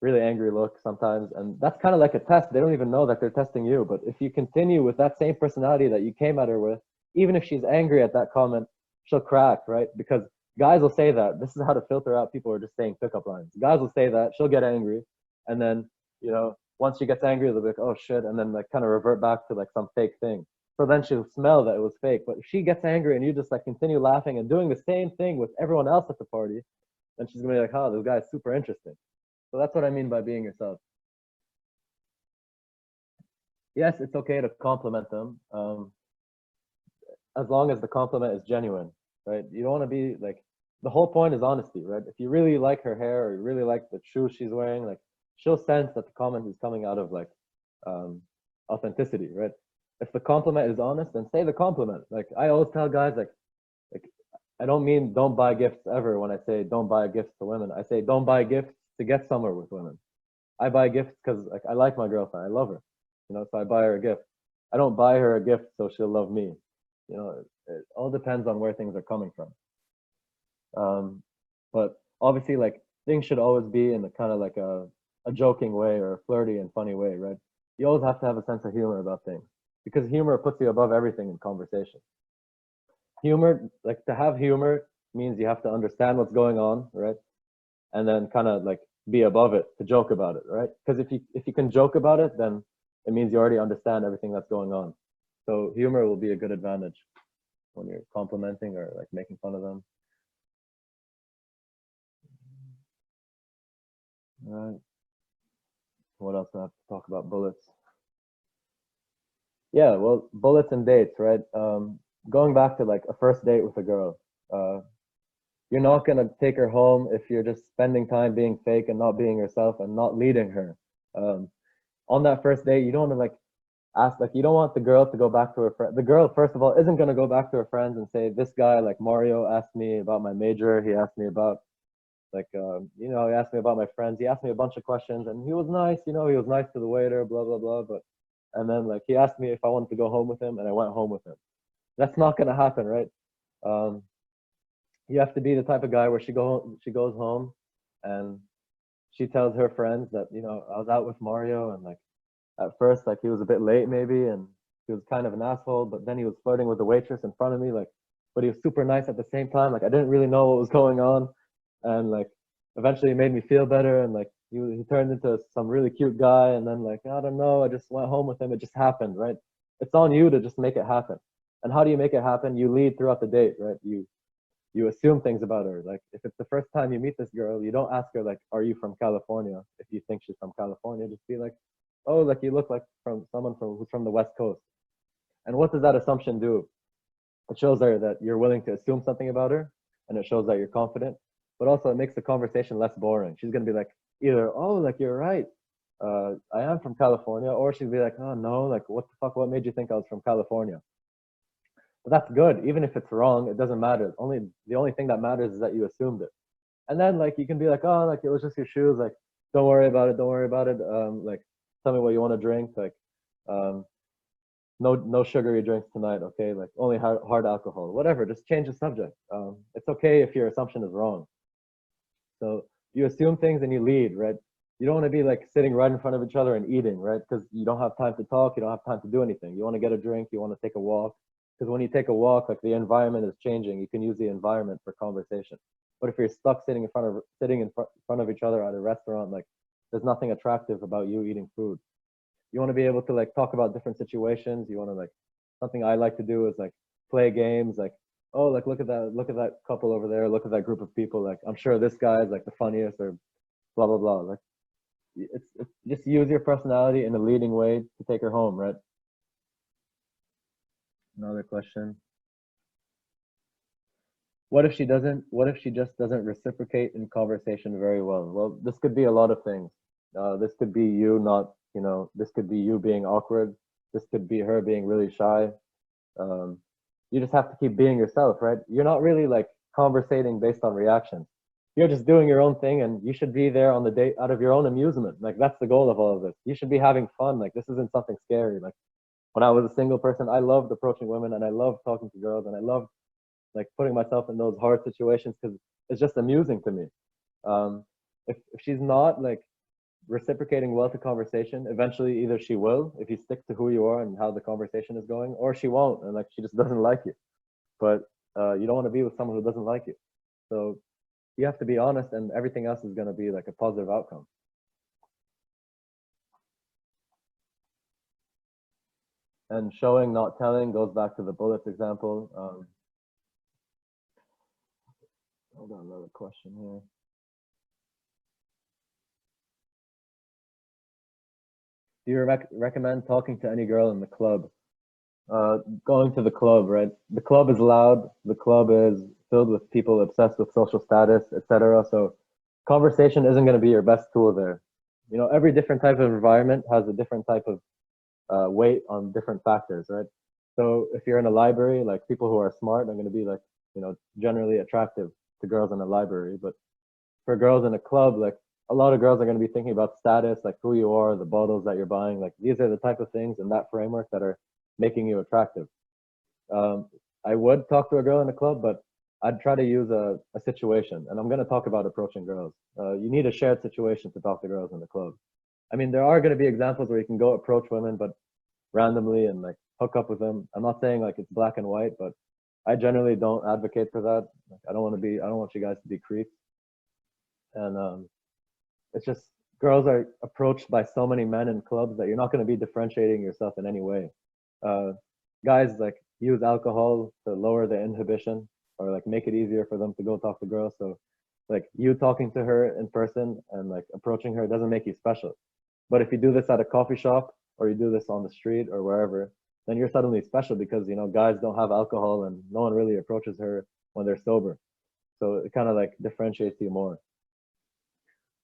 really angry look sometimes, and that's kind of like a test. They don't even know that they're testing you. But if you continue with that same personality that you came at her with, even if she's angry at that comment, she'll crack, right? Because guys will say that. This is how to filter out people who are just saying pickup lines. Guys will say that, she'll get angry, and then, you know, once she gets angry, they'll be like, oh shit, and then like kind of revert back to like some fake thing. So then she'll smell that it was fake. But if she gets angry and you just like continue laughing and doing the same thing with everyone else at the party, then she's gonna be like, oh, this guy's super interesting. So that's what I mean by being yourself. Yes, it's okay to compliment them, as long as the compliment is genuine, right? You don't want to be like, the whole point is honesty, right? If you really like her hair or you really like the shoes she's wearing, like she'll sense that the comment is coming out of like um, authenticity, right? If the compliment is honest, then say the compliment. Like I always tell guys, like I don't mean don't buy gifts ever when I say don't buy gifts to women. I say don't buy gifts to get somewhere with women. I buy gifts because like I like my girlfriend, I love her, you know, so I buy her a gift. I don't buy her a gift so she'll love me. You know, it all depends on where things are coming from. Um, but obviously, like things should always be in a kind of like a joking way or a flirty and funny way, right? You always have to have a sense of humor about things because humor puts you above everything in conversation. Humor, like to have humor means you have to understand what's going on, right? And then kind of like be above it to joke about it, right? Because if you can joke about it, then it means you already understand everything that's going on. So humor will be a good advantage when you're complimenting or like making fun of them. All right. What else do I have to talk about? Bullets. Yeah, well, bullets and dates, right? Going back to like a first date with a girl. You're not gonna take her home if you're just spending time being fake and not being yourself and not leading her. Um, on that first date, you don't want to like ask, like you don't want the girl to go back to her friend. The girl, first of all, isn't gonna go back to her friends and say, this guy like Mario asked me about my major. He asked me about like you know, he asked me about my friends. He asked me a bunch of questions, and he was nice. You know, he was nice to the waiter, blah blah blah. But and then like he asked me if I wanted to go home with him, and I went home with him. That's not gonna happen, right? Um, you have to be the type of guy where she goes home and she tells her friends that, you know, I was out with Mario, and like at first like he was a bit late maybe, and he was kind of an asshole, but then he was flirting with the waitress in front of me, like, but he was super nice at the same time. Like I didn't really know what was going on, and like eventually it made me feel better, and like he turned into some really cute guy, and then like I don't know, I just went home with him. It just happened, right? It's on you to just make it happen. And how do you make it happen? You lead throughout the date, right? You assume things about her. Like if it's the first time you meet this girl, you don't ask her like, "Are you from California?" If you think she's from California, just be like, "Oh, like you look like from someone who's from the West Coast." And what does that assumption do? It shows her that you're willing to assume something about her, and it shows that you're confident. But also, it makes the conversation less boring. She's gonna be like, either, "Oh, like you're right, I am from California," or she'll be like, "Oh no, like what the fuck? What made you think I was from California?" But that's good. Even if it's wrong, it doesn't matter. Only the only thing that matters is that you assumed it. And then like you can be like, oh, like it was just your shoes. Like don't worry about it. Don't worry about it. Like tell me what you want to drink. Like, um, no sugary drinks tonight, okay? Like only hard alcohol, whatever. Just change the subject. It's okay if your assumption is wrong. So you assume things and you lead, right? You don't want to be like sitting right in front of each other and eating, right? Because you don't have time to talk, you don't have time to do anything. You want to get a drink, you want to take a walk. Because when you take a walk, like the environment is changing. You can use the environment for conversation. But if you're stuck sitting in front of each other at a restaurant, like there's nothing attractive about you eating food. You want to be able to like talk about different situations. You want to like something I like to do is like play games, like, oh, like look at that couple over there, look at that group of people, like I'm sure this guy is like the funniest, or blah blah blah. Like it's just use your personality in a leading way to take her home, right? Another question. What if she just doesn't reciprocate in conversation very well? Well, this could be a lot of things. This could be you not, this could be you being awkward. This could be her being really shy. um, you just have to keep being yourself, right? You're not really like conversating based on reactions. You're just doing your own thing, and you should be there on the date out of your own amusement. Like that's the goal of all of this. You should be having fun. Like this isn't something scary. Like when I was a single person, I loved approaching women and I loved talking to girls and I loved like putting myself in those hard situations because it's just amusing to me. Um, if she's not like reciprocating well to conversation, eventually either she will if you stick to who you are and how the conversation is going, or she won't and like she just doesn't like you. But you don't want to be with someone who doesn't like you. So you have to be honest, and everything else is going to be like a positive outcome. And showing, not telling, goes back to the bullets example. Hold on, another question here. Do you recommend talking to any girl in the club? Going to the club, right? The club is loud. The club is filled with people obsessed with social status, etc. So conversation isn't going to be your best tool there. Every different type of environment has a different type of weight on different factors, right? So if you're in a library, like people who are smart are going to be like, generally attractive to girls in a library. But for girls in a club, like a lot of girls are going to be thinking about status, like who you are, the bottles that you're buying. Like these are the type of things in that framework that are making you attractive. Um, I would talk to a girl in a club, but I'd try to use a situation. And I'm going to talk about approaching girls. You need a shared situation to talk to girls in the club. I mean, there are going to be examples where you can go approach women, but randomly and like hook up with them. I'm not saying like it's black and white, but I generally don't advocate for that. Like, I don't want you guys to be creeps. And it's just girls are approached by so many men in clubs that you're not going to be differentiating yourself in any way. Uh, Guys like use alcohol to lower the inhibition or like make it easier for them to go talk to girls. So like you talking to her in person and like approaching her doesn't make you special. But if you do this at a coffee shop or you do this on the street or wherever, then you're suddenly special because guys don't have alcohol and no one really approaches her when they're sober. So it kind of like differentiates you more.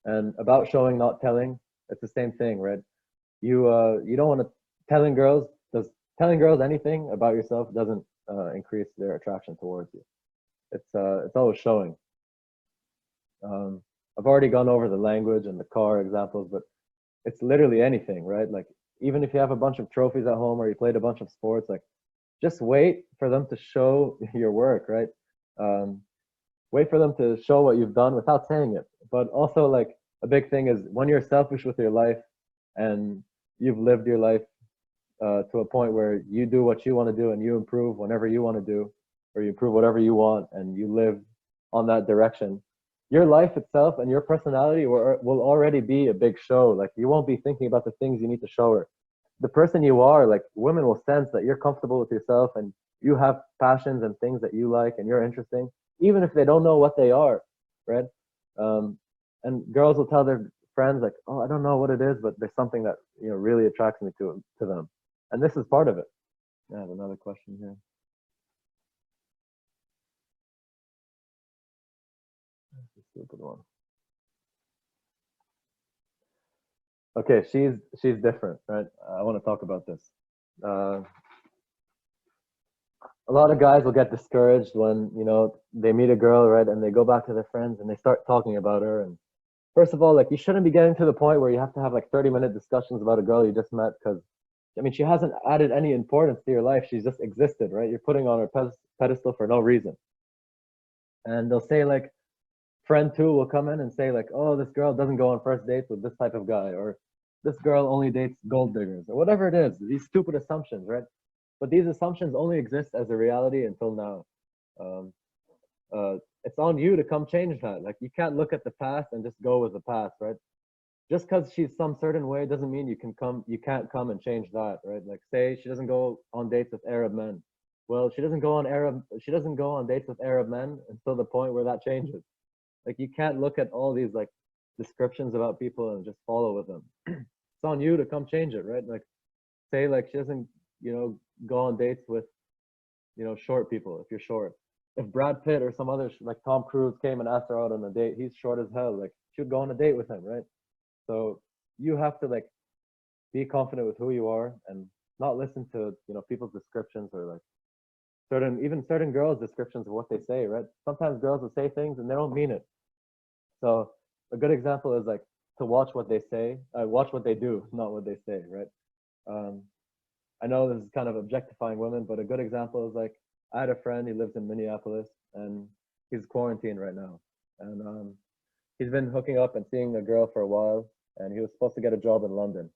And about showing, not telling, it's the same thing, right? You don't want to telling girls anything about yourself doesn't increase their attraction towards you. It's always showing. I've already gone over the language and the car examples, but it's literally anything, right? Like even if you have a bunch of trophies at home or you played a bunch of sports, like just wait for them to show your work, right? Um, Wait for them to show what you've done without saying it. But also like a big thing is when you're selfish with your life and you've lived your life to a point where you do what you want to do and you improve whenever you want to do, or you improve whatever you want and you live on that direction, your life itself and your personality will already be a big show. Like you won't be thinking about the things you need to show her. The person you are, like women will sense that you're comfortable with yourself and you have passions and things that you like and you're interesting, even if they don't know what they are, right? Um, and girls will tell their friends like, "Oh, I don't know what it is, but there's something that really attracts me to them," and this is part of it. I have another question here. That's a stupid one. Okay, she's different, right? I want to talk about this. Uh, a lot of guys will get discouraged when they meet a girl, right, and they go back to their friends and they start talking about her, and First of all, like you shouldn't be getting to the point where you have to have like 30-minute discussions about a girl you just met because I mean she hasn't added any importance to your life. She's just existed, right? You're putting on her pedestal for no reason. And they'll say like friend two will come in and say like, oh, this girl doesn't go on first dates with this type of guy, or this girl only dates gold diggers, or whatever it is. These stupid assumptions, right? But these assumptions only exist as a reality until now. Um, it's on you to come change that. Like you can't look at the past and just go with the past, right? Just because she's some certain way doesn't mean you can't come and change that, right? Like say she doesn't go on dates with Arab men. Well, she doesn't go on dates with Arab men until the point where that changes. Like you can't look at all these like descriptions about people and just follow with them. It's on you to come change it, right? Like say like she doesn't, go on dates with, short people if you're short. If Brad Pitt or some other like Tom Cruise came and asked her out on a date, he's short as hell. Like she would go on a date with him, right? So you have to like be confident with who you are and not listen to, people's descriptions or like certain girls' descriptions of what they say, right? Sometimes girls will say things and they don't mean it. So a good example is like to watch what they say, watch what they do, not what they say, right? Um, I know this is kind of objectifying women, but a good example is like I had a friend, he lives in Minneapolis and he's quarantined right now. And he's been hooking up and seeing a girl for a while and he was supposed to get a job in London.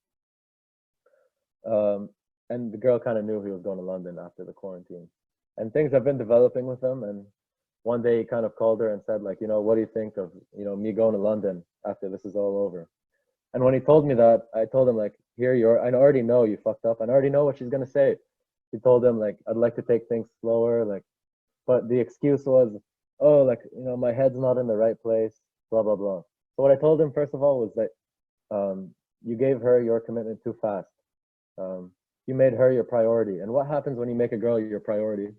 Um, and the girl kind of knew he was going to London after the quarantine. And things have been developing with him. And one day he kind of called her and said, like, what do you think of, me going to London after this is all over? And when he told me that, I told him, like, here you're, I already know you fucked up. I already know what she's going to say. He told him, like, I'd like to take things slower. Like, but the excuse was, oh, like, my head's not in the right place, blah, blah, blah. So what I told him, first of all, was that you gave her your commitment too fast. You made her your priority. And what happens when you make a girl your priority?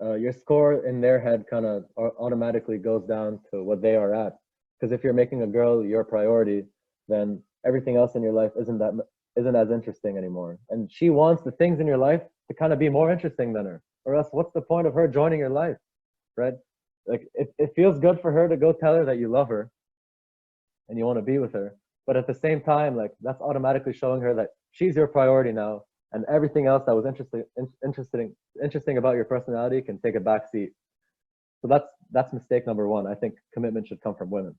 Your score in their head kind of automatically goes down to what they are at. Because if you're making a girl your priority, then everything else in your life isn't as interesting anymore. And she wants the things in your life to kind of be more interesting than her. Or else, what's the point of her joining your life, right? Like it feels good for her to go tell her that you love her and you want to be with her, but at the same time, like that's automatically showing her that she's your priority now, and everything else that was interesting about your personality can take a back seat. So that's mistake number one. I think commitment should come from women.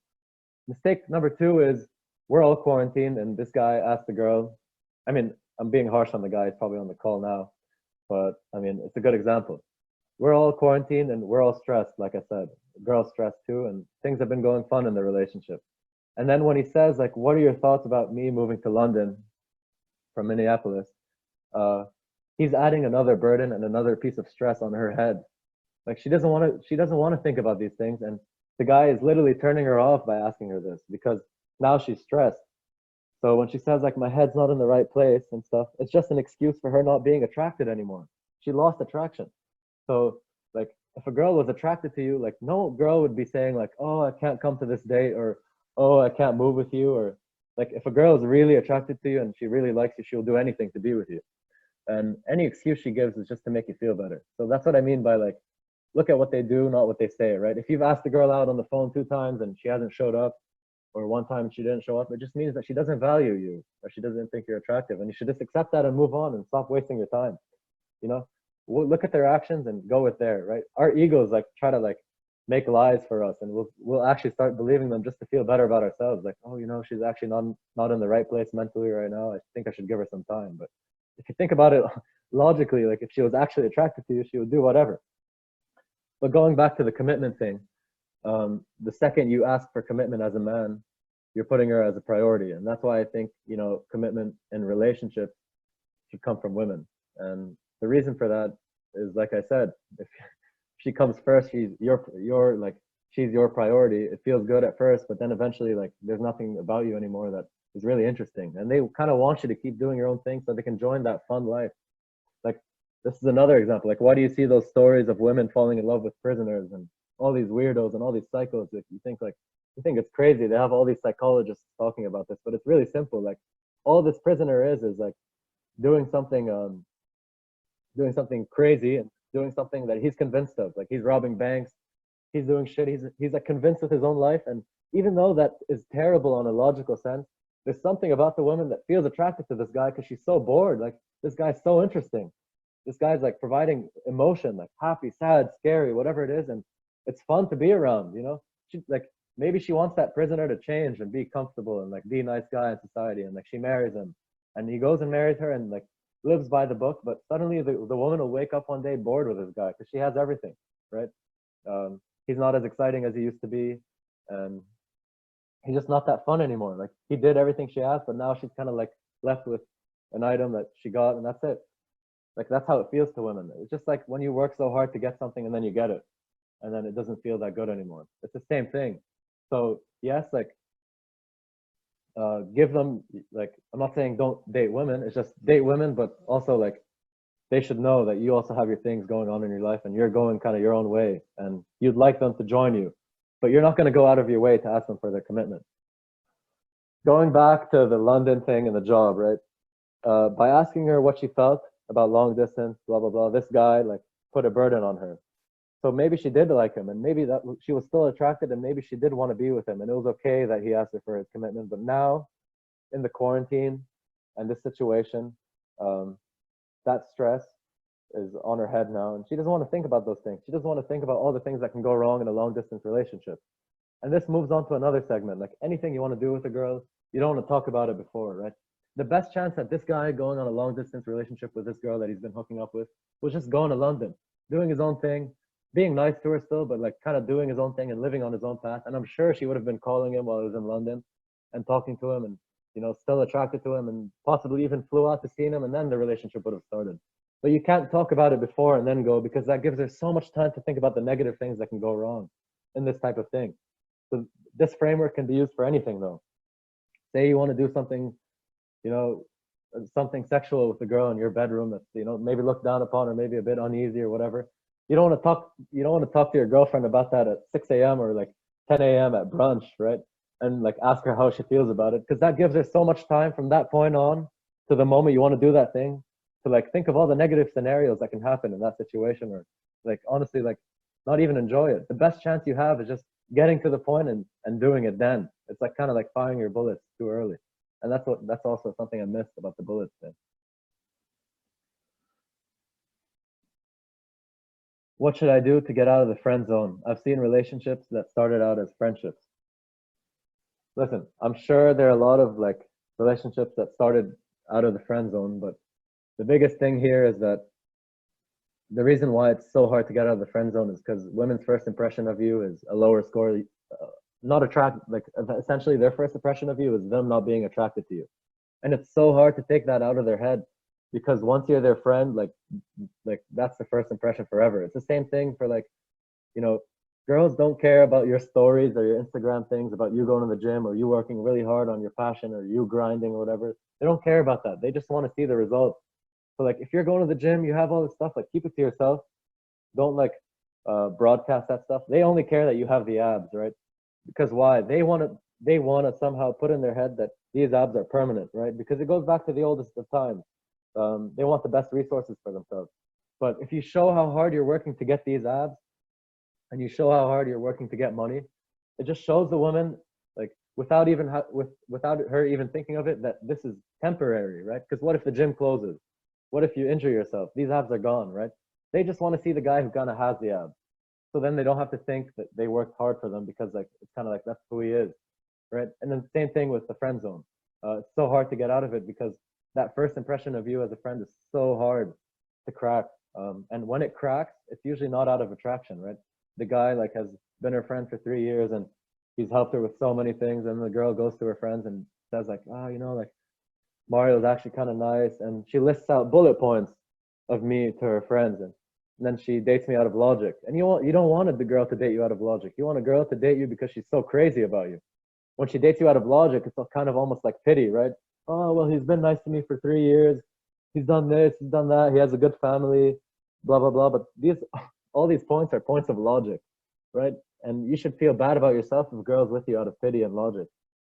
Mistake number two is we're all quarantined, and this guy asked the girl. I mean, I'm being harsh on the guy. He's probably on the call now, but I mean, it's a good example. We're all quarantined and we're all stressed. Like I said, the girl's stressed too, and things have been going fun in the relationship. And then when he says, like, what are your thoughts about me moving to London from Minneapolis? Uh, he's adding another burden and another piece of stress on her head. Like she doesn't want to think about these things. And the guy is literally turning her off by asking her this because now she's stressed. So when she says like my head's not in the right place and stuff, it's just an excuse for her not being attracted anymore. She lost attraction. So like if a girl was attracted to you, like no girl would be saying like, oh, I can't come to this date, or oh, I can't move with you, or like if a girl is really attracted to you and she really likes you, she'll do anything to be with you. And any excuse she gives is just to make you feel better. So that's what I mean by like, look at what they do, not what they say, right? If you've asked a girl out on the phone 2 times and she hasn't showed up, or one time she didn't show up, it just means that she doesn't value you or she doesn't think you're attractive. And you should just accept that and move on and stop wasting your time. You know, we'll look at their actions and go with there, right? Our egos like try to like make lies for us, and we'll actually start believing them just to feel better about ourselves. Like, oh, she's actually not in the right place mentally right now. I think I should give her some time. But if you think about it logically, like if she was actually attracted to you, she would do whatever. But going back to the commitment thing, the second you ask for commitment as a man, you're putting her as a priority, and that's why I think commitment in relationships should come from women. And the reason for that is, like I said, if she comes first, she's your priority. It feels good at first, but then eventually, like, there's nothing about you anymore that is really interesting, and they kind of want you to keep doing your own thing so they can join that fun life. Like, this is another example. Like, why do you see those stories of women falling in love with prisoners and all these weirdos and all these psychos? Like, you think it's crazy. They have all these psychologists talking about this, but it's really simple. Like, all this prisoner is like doing something crazy and doing something that he's convinced of. Like, he's robbing banks, he's doing shit. He's like convinced with his own life, and even though that is terrible on a logical sense, there's something about the woman that feels attracted to this guy because she's so bored. Like, this guy's so interesting. This guy's like providing emotion, like happy, sad, scary, whatever it is, and it's fun to be around. She like maybe she wants that prisoner to change and be comfortable and like be a nice guy in society, and like she marries him, and he goes and marries her and like lives by the book. But suddenly the woman will wake up one day bored with this guy because she has everything, right? He's not as exciting as he used to be, and he's just not that fun anymore. Like, he did everything she asked, but now she's kind of like left with an item that she got, and that's it. Like, that's how it feels to women. It's just like when you work so hard to get something and then you get it, and then it doesn't feel that good anymore. It's the same thing. So yes, like, give them, like, I'm not saying don't date women. It's just date women, but also like they should know that you also have your things going on in your life and you're going kind of your own way, and you'd like them to join you, but you're not going to go out of your way to ask them for their commitment. Going back to the London thing and the job, right? By asking her what she felt about long distance, blah blah blah, this guy like put a burden on her. So maybe she did like him, and maybe that she was still attracted, and maybe she did want to be with him, and it was okay that he asked her for his commitment. But now, in the quarantine and this situation, that stress is on her head now, and she doesn't want to think about those things. She doesn't want to think about all the things that can go wrong in a long distance relationship. And this moves on to another segment. Like, anything you want to do with a girl, you don't want to talk about it before, right? The best chance that this guy going on a long distance relationship with this girl that he's been hooking up with was just going to London, doing his own thing, being nice to her still, but like kind of doing his own thing and living on his own path. And I'm sure she would have been calling him while he was in London and talking to him, and still attracted to him, and possibly even flew out to see him, and then the relationship would have started. But you can't talk about it before and then go, because that gives her so much time to think about the negative things that can go wrong in this type of thing. So this framework can be used for anything, though. Say you want to do something, something sexual with the girl in your bedroom that's, maybe looked down upon or maybe a bit uneasy or whatever. You don't want to talk. You don't want to talk to your girlfriend about that at 6 a.m. or like 10 a.m. at brunch, right? And like ask her how she feels about it, because that gives her so much time from that point on to the moment you want to do that thing to like think of all the negative scenarios that can happen in that situation, or like honestly like not even enjoy it. The best chance you have is just getting to the point and doing it then. It's like kind of like firing your bullets too early. And that's also something I missed about the bullets thing. What should I do to get out of the friend zone? I've seen relationships that started out as friendships. Listen, I'm sure there are a lot of like relationships that started out of the friend zone, but the biggest thing here is that the reason why it's so hard to get out of the friend zone is because women's first impression of you is a lower score. Not attract, like essentially their first impression of you is them not being attracted to you, and it's so hard to take that out of their head, because once you're their friend, like that's the first impression forever. It's the same thing for like, you know, girls don't care about your stories or your Instagram things about you going to the gym or you working really hard on your passion or you grinding or whatever. They don't care about that. They just want to see the results. So like if you're going to the gym, you have all this stuff, like keep it to yourself. Don't like broadcast that stuff. They only care that you have the abs, right? Because why? They want to somehow put in their head that these abs are permanent, right? Because it goes back to the oldest of times. They want the best resources for themselves. But if you show how hard you're working to get these abs, and you show how hard you're working to get money, it just shows the woman, like without even without her even thinking of it, that this is temporary, right? Because what if the gym closes? What if you injure yourself? These abs are gone, right? They just want to see the guy who kind of has the abs. So then they don't have to think that they worked hard for them, because like it's kind of like that's who he is, right? And then same thing with the friend zone. It's so hard to get out of it because that first impression of you as a friend is so hard to crack. And when it cracks, it's usually not out of attraction, right? The guy like has been her friend for 3 years and he's helped her with so many things, and the girl goes to her friends and says like, oh, like Mario's actually kind of nice, and she lists out bullet points of me to her friends, and then she dates me out of logic. And you don't want the girl to date you out of logic. You want a girl to date you because she's so crazy about you. When she dates you out of logic, it's kind of almost like pity, right? Oh well, he's been nice to me for 3 years. He's done this, he's done that. He has a good family, blah blah blah. But all these points are points of logic, right? And you should feel bad about yourself if a girl's with you out of pity and logic.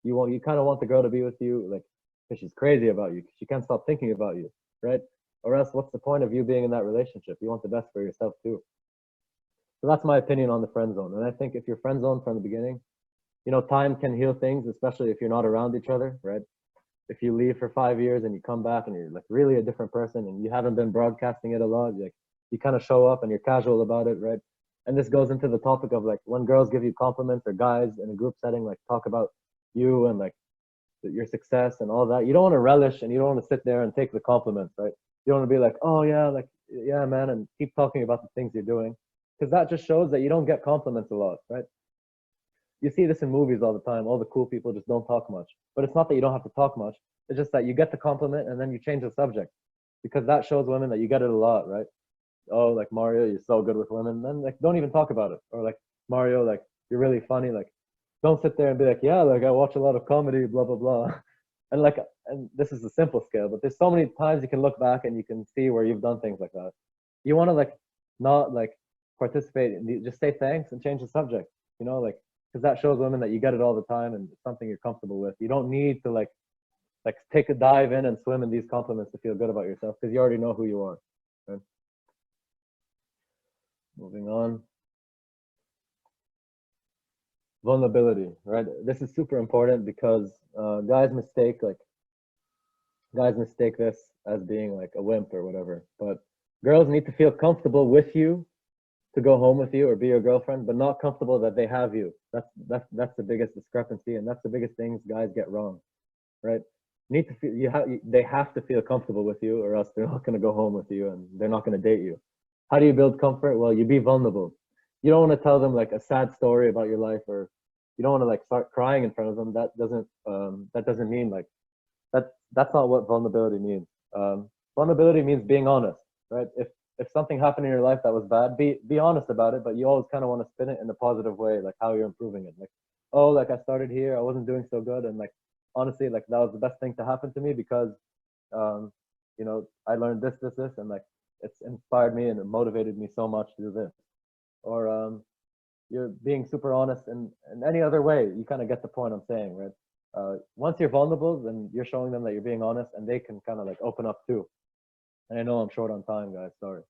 You kind of want the girl to be with you like because she's crazy about you. She can't stop thinking about you, right? Or else, what's the point of you being in that relationship? You want the best for yourself too. So that's my opinion on the friend zone. And I think if you're friend zone from the beginning, you know, time can heal things, especially if you're not around each other, right? If you leave for 5 years and you come back and you're like really a different person and you haven't been broadcasting it a lot, like you kind of show up and you're casual about it, right? And this goes into the topic of like when girls give you compliments or guys in a group setting, like talk about you and like your success and all that. You don't want to relish and you don't want to sit there and take the compliments, right? You don't want to be like, oh yeah, like yeah, man, and keep talking about the things you're doing, because that just shows that you don't get compliments a lot, right? You see this in movies all the time. All the cool people just don't talk much. But it's not that you don't have to talk much. It's just that you get the compliment and then you change the subject, because that shows women that you get it a lot, right? Oh, like Mario, you're so good with women. Then like don't even talk about it. Or like Mario, like you're really funny. Like don't sit there and be like, yeah, like I watch a lot of comedy, blah blah blah. And like, and this is a simple scale, but there's so many times you can look back and you can see where you've done things like that. You want to like not like participate and you just say thanks and change the subject. You know, like because that shows women that you get it all the time and it's something you're comfortable with. You don't need to like take a dive in and swim in these compliments to feel good about yourself, because you already know who you are. Right? Moving on. Vulnerability, right? This is super important because guys mistake this as being like a wimp or whatever. But girls need to feel comfortable with you to go home with you or be your girlfriend, but not comfortable that they have you. That's the biggest discrepancy, and that's the biggest things guys get wrong, right? Need to feel they have to feel comfortable with you, or else they're not going to go home with you and they're not going to date you. How do you build comfort? Well, you be vulnerable. You don't want to tell them like a sad story about your life, or you don't want to like start crying in front of them. That doesn't mean like that's not what vulnerability means. Vulnerability means being honest, right? If something happened in your life that was bad, be honest about it, but you always kind of want to spin it in a positive way, like how you're improving it. Like, oh, like I started here, I wasn't doing so good, and like honestly, like that was the best thing to happen to me because, um, you know, I learned this, and like it's inspired me and it motivated me so much to do this. Or you're being super honest in any other way. You kind of get the point I'm saying, right? Once you're vulnerable, then you're showing them that you're being honest, and they can kind of like open up too. And I know I'm short on time, guys. Sorry,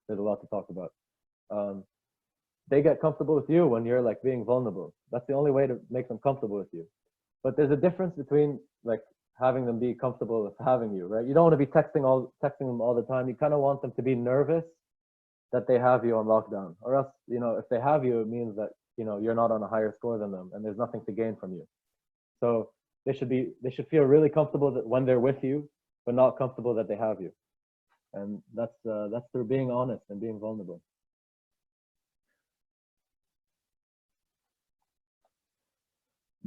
there's a lot to talk about. Um, they get comfortable with you when you're like being vulnerable. That's the only way to make them comfortable with you. But there's a difference between like having them be comfortable with having you, right? You don't want to be texting them all the time. You kind of want them to be nervous that they have you on lockdown, or else, you know, if they have you, it means that, you know, you're not on a higher score than them and there's nothing to gain from you. So they should feel really comfortable that when they're with you, but not comfortable that they have you. And that's through being honest and being vulnerable.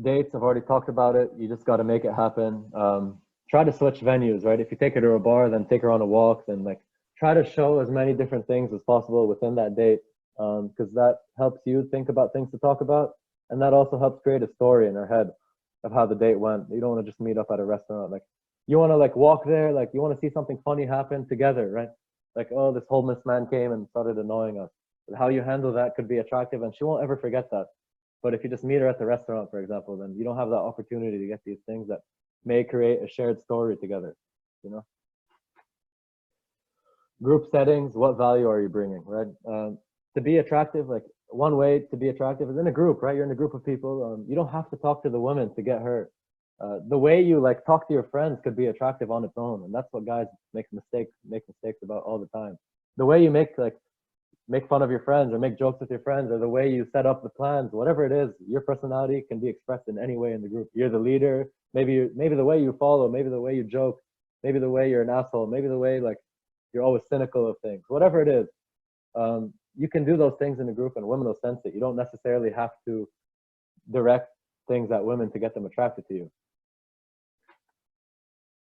Dates, I've already talked about it. You just got to make it happen. Try to switch venues, right? If you take her to a bar, then take her on a walk, then like try to show as many different things as possible within that date, because that helps you think about things to talk about, and that also helps create a story in her head of how the date went. You don't want to just meet up at a restaurant. Like you want to like walk there, like you want to see something funny happen together, right? Like, oh, this homeless man came and started annoying us. How you handle that could be attractive, and she won't ever forget that. But if you just meet her at the restaurant, for example, then you don't have that opportunity to get these things that may create a shared story together. You know, group settings. What value are you bringing, right? To be attractive, like one way to be attractive is in a group, right? You're in a group of people. You don't have to talk to the women to get her. The way you like talk to your friends could be attractive on its own, and that's what guys make mistakes about all the time. The way you make fun of your friends or make jokes with your friends, or the way you set up the plans, whatever it is, your personality can be expressed in any way in the group. You're the leader. Maybe the way you follow, maybe the way you joke, maybe the way you're an asshole, maybe the way like you're always cynical of things. Whatever it is, you can do those things in a group, and women will sense it. You don't necessarily have to direct things at women to get them attracted to you.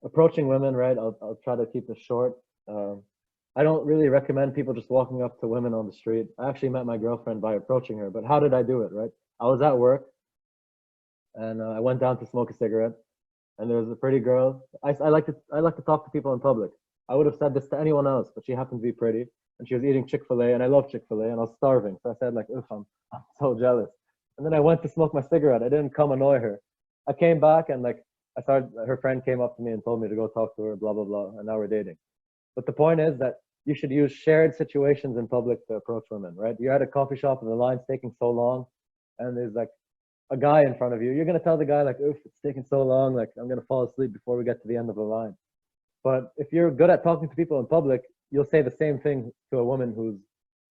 Approaching women, right? I'll try to keep this short. Um, I don't really recommend people just walking up to women on the street. I actually met my girlfriend by approaching her, but how did I do it, right? I was at work and I went down to smoke a cigarette, and there was a pretty girl. I like to talk to people in public. I would have said this to anyone else, but she happened to be pretty, and she was eating Chick-fil-A, and I love Chick-fil-A, and I was starving, so I said like, "Oof, I'm so jealous." And then I went to smoke my cigarette. I didn't come annoy her. I came back and like I started. Her friend came up to me and told me to go talk to her, blah blah blah, and now we're dating. But the point is that you should use shared situations in public to approach women, right? You're at a coffee shop and the line's taking so long, and there's like a guy in front of you, you're gonna tell the guy like, "Oof, it's taking so long. Like, I'm gonna fall asleep before we get to the end of the line." But if you're good at talking to people in public, you'll say the same thing to a woman who's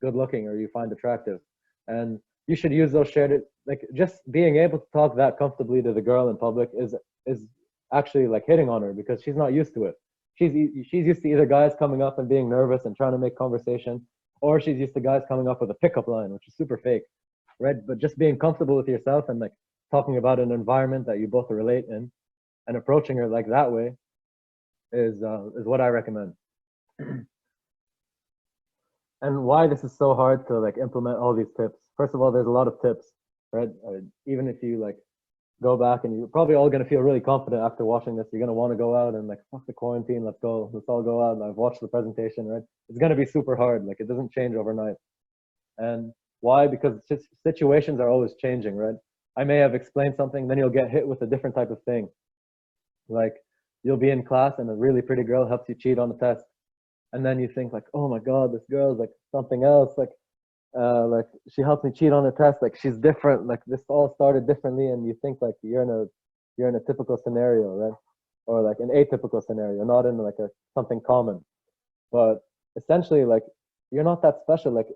good looking or you find attractive. And you should use those shared, like just being able to talk that comfortably to the girl in public is actually like hitting on her because she's not used to it. She's used to either guys coming up and being nervous and trying to make conversation, or she's used to guys coming up with a pickup line, which is super fake, right? But just being comfortable with yourself and like talking about an environment that you both relate in and approaching her like that way is what I recommend. And why this is so hard to like implement all these tips. First of all, there's a lot of tips, right? Even if you like go back and you're probably all going to feel really confident after watching this, you're going to want to go out and like, fuck the quarantine, let's go, let's all go out. And I've watched the presentation, right? It's going to be super hard. Like it doesn't change overnight. And why? Because situations are always changing, right? I may have explained something, then you'll get hit with a different type of thing. Like you'll be in class and a really pretty girl helps you cheat on the test. And then you think like, oh my God, this girl's like something else. Like she helped me cheat on a test. Like she's different. Like this all started differently. And you think like you're in a typical scenario, right? Or like an atypical scenario, not in like something common. But essentially like, you're not that special. Like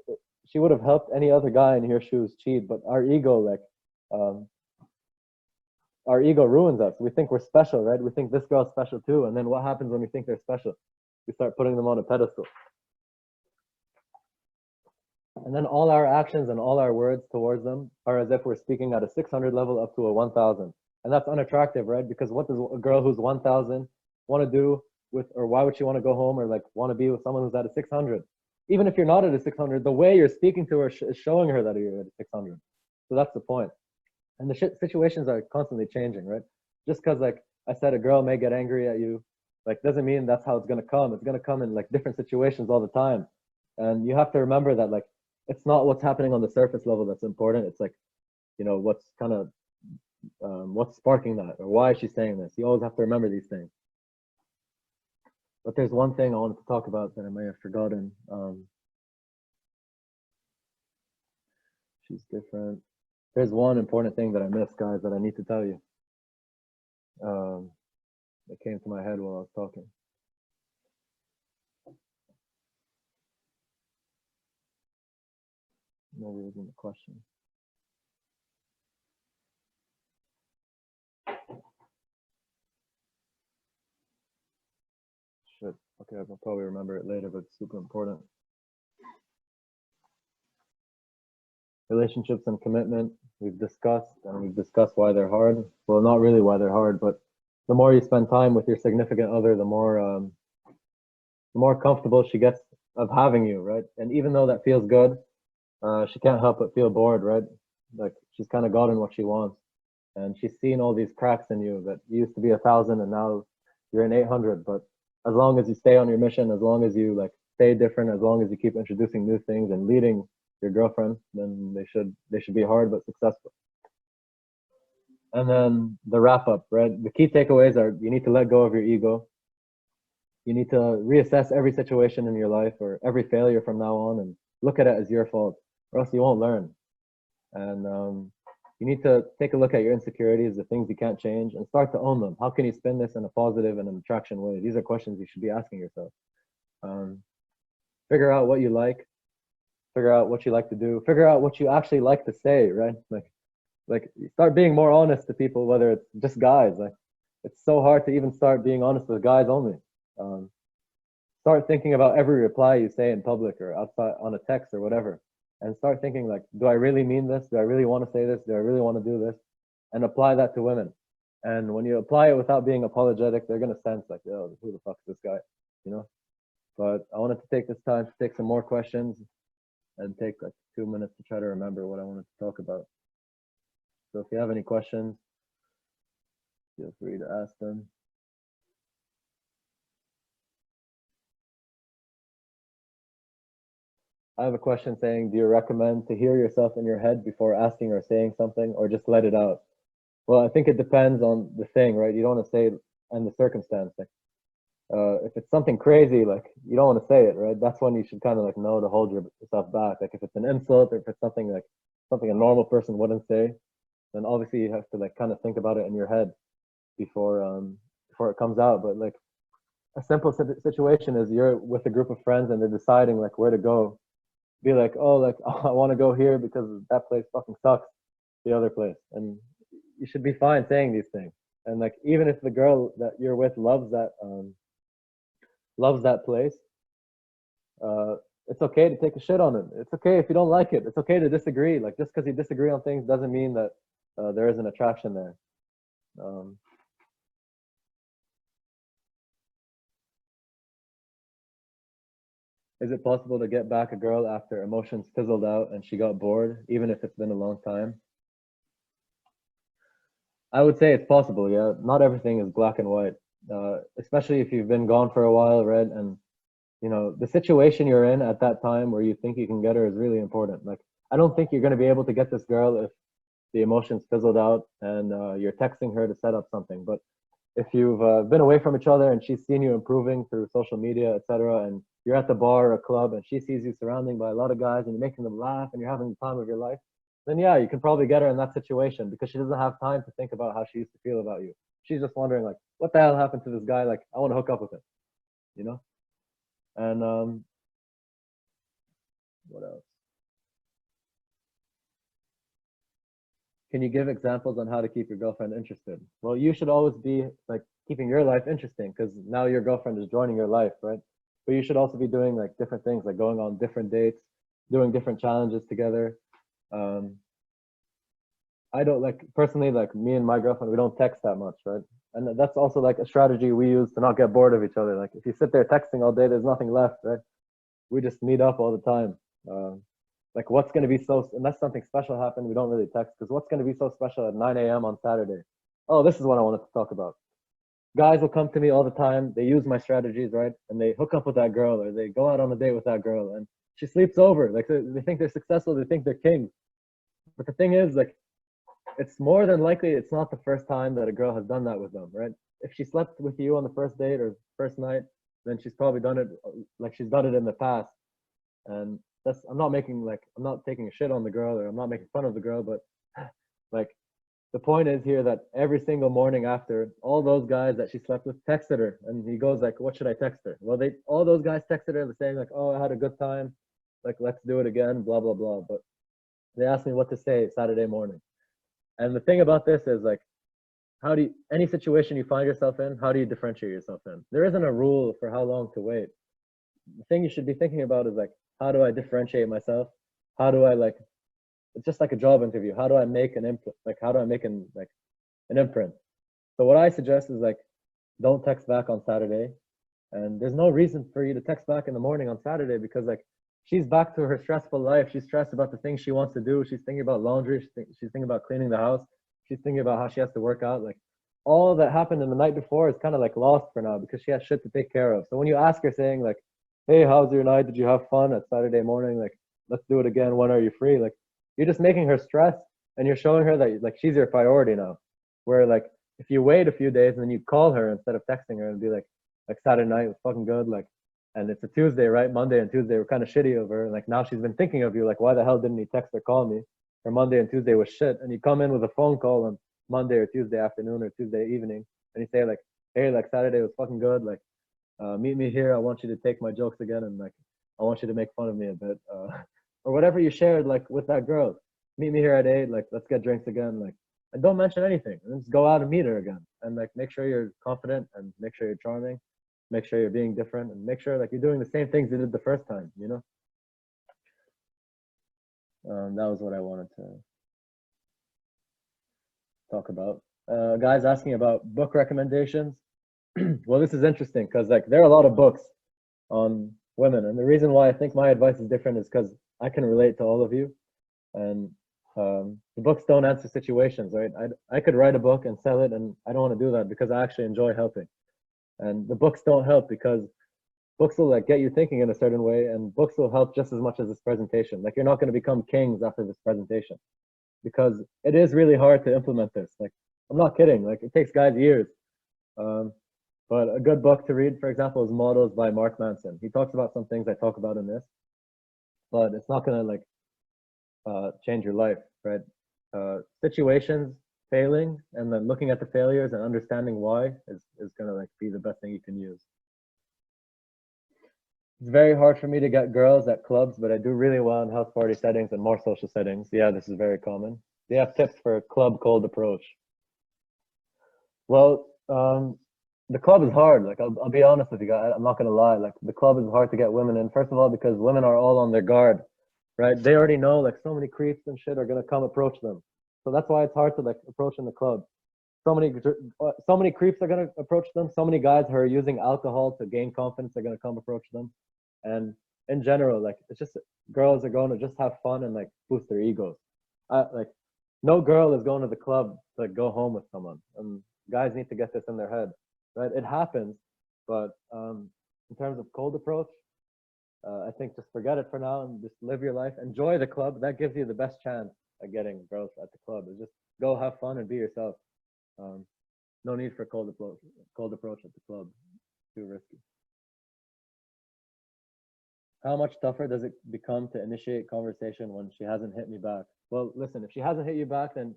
she would have helped any other guy in her shoes cheat, but um, our ego ruins us. We think we're special, right? We think this girl's special too. And then what happens when we think they're special? We start putting them on a pedestal. And then all our actions and all our words towards them are as if we're speaking at a 600 level up to a 1000. And that's unattractive, right? Because what does a girl who's 1000 want to do with, or why would she want to go home or like want to be with someone who's at a 600? Even if you're not at a 600, the way you're speaking to her is showing her that you're at a 600. So that's the point. And the situations are constantly changing, right? Just because like I said, a girl may get angry at you, like doesn't mean that's how it's going to come. It's going to come in like different situations all the time. And you have to remember that like it's not what's happening on the surface level that's important. It's like, you know, what's kind of what's sparking that, or why is she saying this? You always have to remember these things. But there's one thing I wanted to talk about that I may have forgotten. She's different. There's one important thing that I missed, guys, that I need to tell you. It came to my head while I was talking. Maybe it wasn't a question. Shit. Okay, I'll probably remember it later, but it's super important. Relationships and commitment, we've discussed why they're hard. Well, not really why they're hard, but the more you spend time with your significant other, the more comfortable she gets of having you, right? And even though that feels good, she can't help but feel bored, right? Like she's kind of gotten what she wants, and she's seen all these cracks in you that used to be 1000 and now you're an 800. But as long as you stay on your mission, as long as you like stay different, as long as you keep introducing new things and leading your girlfriend, then they should be hard but successful. And then the wrap up, right? The key takeaways are you need to let go of your ego. You need to reassess every situation in your life or every failure from now on and look at it as your fault, or else you won't learn. And you need to take a look at your insecurities, the things you can't change, and start to own them. How can you spin this in a positive and an attraction way? These are questions you should be asking yourself. Figure out what you figure out what you like to do, figure out what you actually like to say, right? Like start being more honest to people, whether it's just guys. Like it's so hard to even start being honest with guys only. Start thinking about every reply you say in public or outside on a text or whatever, and start thinking like, do I really mean this? Do I really want to say this? Do I really want to do this? And apply that to women. And when you apply it without being apologetic, they're gonna sense like, oh, who the fuck is this guy, you know? But I wanted to take this time to take some more questions and take like 2 minutes to try to remember what I wanted to talk about. So if you have any questions, feel free to ask them. I have a question saying, do you recommend to hear yourself in your head before asking or saying something, or just let it out? Well, I think it depends on the thing, right? You don't want to say it and the circumstance. Like, if it's something crazy, like you don't want to say it, right? That's when you should kind of like know to hold yourself back. Like if it's an insult or if it's something like something a normal person wouldn't say, then obviously you have to like kind of think about it in your head before it comes out. But like a simple situation is you're with a group of friends and they're deciding like where to go. Be like, oh, like I want to go here because that place fucking sucks, the other place, and you should be fine saying these things. And like even if the girl that you're with loves that place, it's okay to take a shit on it. It's okay if you don't like it. It's okay to disagree. Like just because you disagree on things doesn't mean that there is an attraction there. Um, is it possible to get back a girl after emotions fizzled out and she got bored, even if it's been a long time? I would say it's possible, yeah. Not everything is black and white, especially if you've been gone for a while, right? And you know the situation you're in at that time where you think you can get her is really important. Like I don't think you're going to be able to get this girl if the emotions fizzled out and you're texting her to set up something. But if you've been away from each other and she's seen you improving through social media, etc., and you're at the bar or a club and she sees you surrounding by a lot of guys and you're making them laugh and you're having the time of your life, then yeah, you can probably get her in that situation because she doesn't have time to think about how she used to feel about you. She's just wondering like, what the hell happened to this guy? Like, I want to hook up with him, you know? And what else? Can you give examples on how to keep your girlfriend interested? Well, you should always be like keeping your life interesting because now your girlfriend is joining your life, right? But you should also be doing like different things, like going on different dates, doing different challenges together. Um, I don't like personally, like me and my girlfriend, we don't text that much, right? And that's also like a strategy we use to not get bored of each other. Like if you sit there texting all day, there's nothing left, right? We just meet up all the time. Like what's going to be so, unless something special happened, we don't really text because what's going to be so special at 9 a.m. on Saturday? Oh, this is what I wanted to talk about. Guys will come to me all the time. They use my strategies, right? And they hook up with that girl or they go out on a date with that girl and she sleeps over. Like they think they're successful. They think they're kings. But the thing is, like, it's more than likely it's not the first time that a girl has done that with them, right? If she slept with you on the first date or first night, then she's probably done it like she's done it in the past. And that's I'm not taking a shit on the girl or I'm not making fun of the girl, but like the point is here that every single morning after all those guys that she slept with texted her and he goes like, what should I text her? Well, they all those guys texted her saying like, oh, I had a good time, like let's do it again, blah blah blah. But they asked me what to say Saturday morning. And the thing about this is like, how do you, any situation you find yourself in, how do you differentiate yourself in? There isn't a rule for how long to wait. The thing you should be thinking about is like, how do I differentiate myself? How do I like, it's just like a job interview. How do I make an imprint? Like, how do I make an imprint? So what I suggest is like, don't text back on Saturday. And there's no reason for you to text back in the morning on Saturday because like she's back to her stressful life. She's stressed about the things she wants to do. She's thinking about laundry. She's thinking about cleaning the house. She's thinking about how she has to work out. Like all that happened in the night before is kind of like lost for now because she has shit to take care of. So when you ask her saying like, hey, how's your night? Did you have fun at Saturday morning? Like, let's do it again. When are you free? Like, you're just making her stress and you're showing her that like she's your priority now. Where like if you wait a few days and then you call her instead of texting her and be like Saturday night was fucking good, like, and it's a Tuesday, right? Monday and Tuesday were kind of shitty of her. And like now she's been thinking of you, like, why the hell didn't he text or call me? Or Monday and Tuesday was shit. And you come in with a phone call on Monday or Tuesday afternoon or Tuesday evening, and you say like, hey, like Saturday was fucking good, like, meet me here. I want you to take my jokes again, and like, I want you to make fun of me a bit, or whatever you shared like with that girl. Meet me here at 8. Like, let's get drinks again. Like, and don't mention anything. And just go out and meet her again, and like make sure you're confident and make sure you're charming, make sure you're being different, and make sure like you're doing the same things you did the first time. You know. That was what I wanted to talk about. Guys asking about book recommendations. Well, this is interesting because like there are a lot of books on women, and the reason why I think my advice is different is because I can relate to all of you, and the books don't answer situations, right? I could write a book and sell it, and I don't want to do that because I actually enjoy helping, and the books don't help because books will like get you thinking in a certain way, and books will help just as much as this presentation. Like you're not going to become kings after this presentation because it is really hard to implement this. Like I'm not kidding. Like it takes guys years. Um, but a good book to read, for example, is Models by Mark Manson. He talks about some things I talk about in this, but it's not gonna like change your life, right? situations failing and then looking at the failures and understanding why is gonna like be the best thing you can use. It's very hard for me to get girls at clubs, but I do really well in house party settings and more social settings. Yeah, this is very common. Do you have tips for a club cold approach? Well, the club is hard. Like I'll be honest with you guys. I'm not gonna lie. Like the club is hard to get women in. First of all, because women are all on their guard, right? They already know like so many creeps and shit are gonna come approach them. So that's why it's hard to like approach in the club. So many creeps are gonna approach them. So many guys who are using alcohol to gain confidence are gonna come approach them. And in general, like it's just girls are going to just have fun and like boost their egos. Like no girl is going to the club to like, go home with someone, and guys need to get this in their head, right? It happens, but in terms of cold approach, I think just forget it for now and just live your life. Enjoy the club. That gives you the best chance at getting girls at the club. Is just go have fun and be yourself. Um, no need for cold approach. Cold approach at the club. Too risky. How much tougher does it become to initiate conversation when she hasn't hit me back? Well, listen, if she hasn't hit you back, then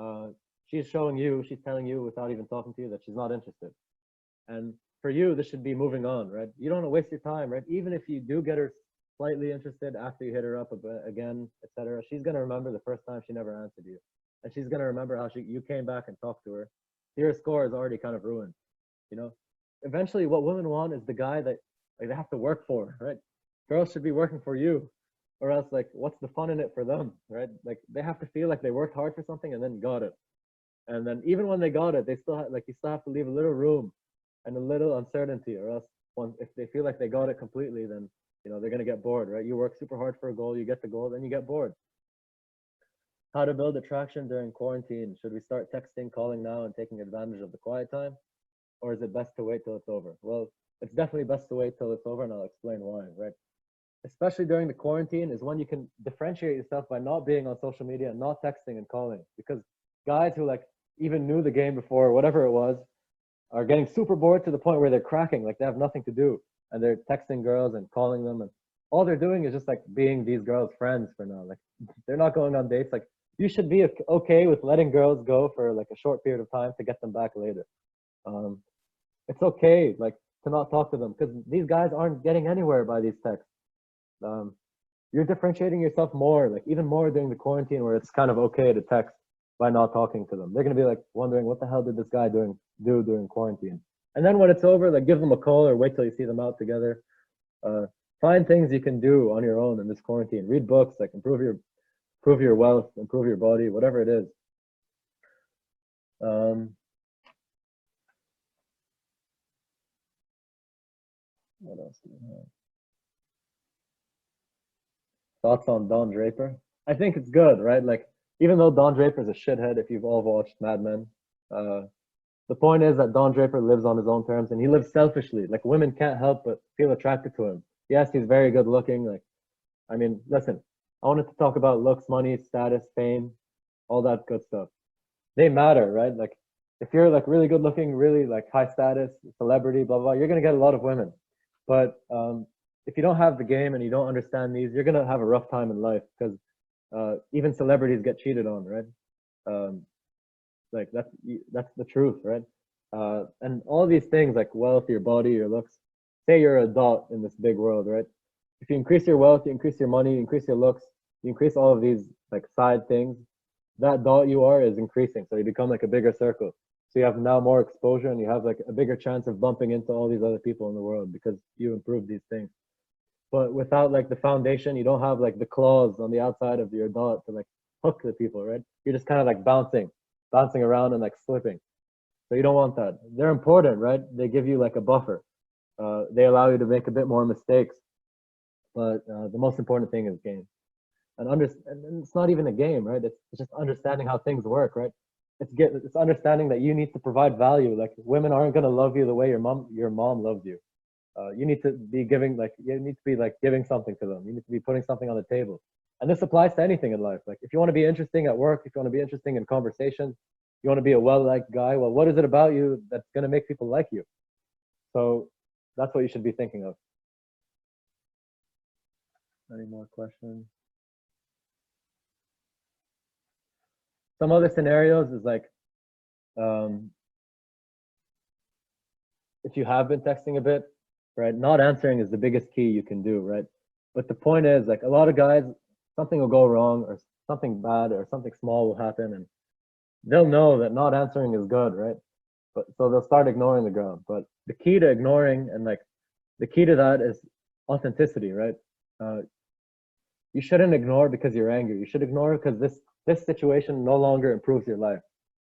uh, she's showing you, she's telling you without even talking to you that she's not interested. And for you, this should be moving on, right? You don't want to waste your time, right? Even if you do get her slightly interested after you hit her up again, etc., she's gonna remember the first time she never answered you, and she's gonna remember how you came back and talked to her. Your score is already kind of ruined, you know. Eventually, what women want is the guy that like they have to work for, right? Girls should be working for you, or else like what's the fun in it for them, right? Like they have to feel like they worked hard for something and then got it. And then even when they got it, they still like you still have to leave a little room and a little uncertainty, or else if they feel like they got it completely, then they're gonna get bored, right? You work super hard for a goal, you get the goal, then you get bored. How to build attraction during quarantine? Should we start texting, calling now, and taking advantage of the quiet time, or is it best to wait till it's over? Well, it's definitely best to wait till it's over, and I'll explain why, right? Especially during the quarantine is when you can differentiate yourself by not being on social media and not texting and calling, because guys who like even knew the game before, whatever it was, are getting super bored to the point where they're cracking, like they have nothing to do, and they're texting girls and calling them, and all they're doing is just like being these girls' friends for now. Like they're not going on dates. Like you should be okay with letting girls go for like a short period of time to get them back later. Um, it's okay, like to not talk to them because these guys aren't getting anywhere by these texts. Um, you're differentiating yourself more, like even more during the quarantine, where it's kind of okay to text by not talking to them. They're gonna be like wondering what the hell did this guy do during quarantine. And then when it's over, like give them a call or wait till you see them out together. Find things you can do on your own in this quarantine. Read books, like improve your wealth, improve your body, whatever it is. What else do we have? Thoughts on Don Draper? I think it's good, right? Like even though Don Draper's a shithead, if you've all watched Mad Men, uh, the point is that Don Draper lives on his own terms and he lives selfishly. Like women can't help but feel attracted to him. Yes, he's very good looking. Like, I mean, listen, I wanted to talk about looks, money, status, fame, all that good stuff. They matter, right? Like, if you're like really good looking, really like high status, celebrity, blah blah, you're gonna get a lot of women. But if you don't have the game and you don't understand these, you're gonna have a rough time in life because even celebrities get cheated on, right? Um, like that's the truth, right? And all these things like wealth, your body, your looks. Say you're a dot in this big world, right? If you increase your wealth, you increase your money, you increase your looks, you increase all of these like side things. That dot you are is increasing, so you become like a bigger circle. So you have now more exposure, and you have like a bigger chance of bumping into all these other people in the world because you improve these things. But without like the foundation, you don't have like the claws on the outside of your dot to like hook the people, right? You're just kind of like bouncing around and like slipping. So you don't want that. They're important, right? They give you like a buffer. They allow you to make a bit more mistakes. But the most important thing is game. And it's not even a game, right? It's just understanding how things work, right? It's understanding that you need to provide value. Like women aren't gonna love you the way your mom loves you. You need to be giving like you need to be like giving something to them. You need to be putting something on the table. And this applies to anything in life. Like if you want to be interesting at work, if you want to be interesting in conversations, you want to be a well-liked guy. Well, what is it about you that's gonna make people like you? So that's what you should be thinking of. Any more questions? Some other scenarios is like, um, if you have been texting a bit, right? Not answering is the biggest key you can do, right? But the point is, like, a lot of guys, something will go wrong or something bad or something small will happen, and they'll know that not answering is good, right? But so they'll start ignoring the girl. But the key to ignoring and like the key to that is authenticity, right? Uh, you shouldn't ignore because you're angry. You should ignore because this situation no longer improves your life,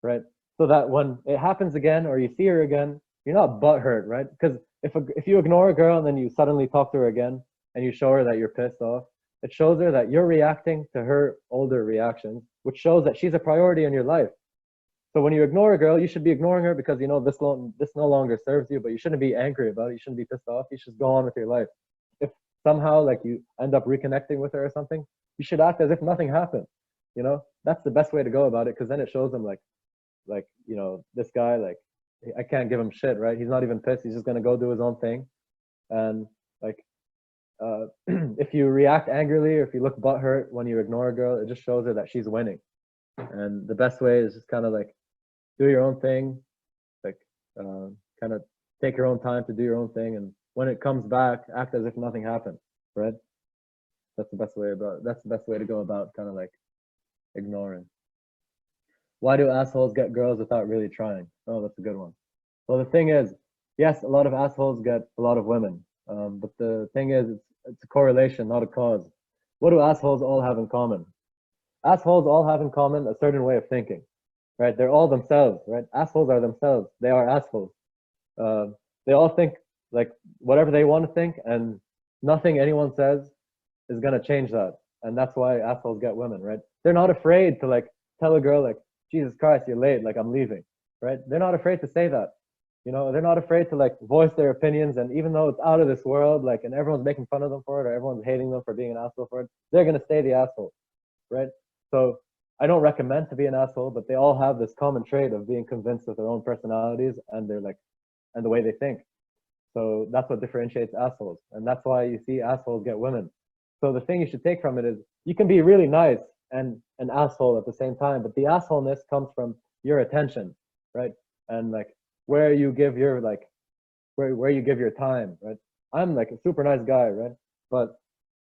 right? So that when it happens again or you see her again, you're not butthurt, right? Because if you ignore a girl and then you suddenly talk to her again and you show her that you're pissed off, it shows her that you're reacting to her older reactions, which shows that she's a priority in your life. So when you ignore a girl, you should be ignoring her because you know this no longer serves you, but you shouldn't be angry about it. You shouldn't be pissed off. You should go on with your life. If somehow like you end up reconnecting with her or something, you should act as if nothing happened. You know, that's the best way to go about it because then it shows them like you know this guy like I can't give him shit, right? He's not even pissed. He's just gonna go do his own thing, and like if you react angrily or if you look butthurt when you ignore a girl, it just shows her that she's winning. And the best way is just kind of like do your own thing, like kind of take your own time to do your own thing, and when it comes back, act as if nothing happened, right? That's the best way to go about kind of like ignoring. Why do assholes get girls without really trying? Oh, that's a good one. Well, the thing is, yes, a lot of assholes get a lot of women, but the thing is, it's a correlation, not a cause. What do assholes all have in common? Assholes all have in common a certain way of thinking, right? They're all themselves, right? Assholes are themselves. They are assholes. Uh, they all think like whatever they want to think, and nothing anyone says is gonna change that. And that's why assholes get women, right? They're not afraid to like tell a girl like, Jesus Christ, you're late, like I'm leaving, right? They're not afraid to say that. You know, they're not afraid to like voice their opinions, and even though it's out of this world, like, and everyone's making fun of them for it, or everyone's hating them for being an asshole for it, they're gonna stay the asshole, right? So I don't recommend to be an asshole, but they all have this common trait of being convinced of their own personalities and their like and the way they think. So that's what differentiates assholes, and that's why you see assholes get women. So the thing you should take from it is you can be really nice and an asshole at the same time, but the assholeness comes from your attention, right? And like where you give your like where you give your time, right? I'm like a super nice guy, right? But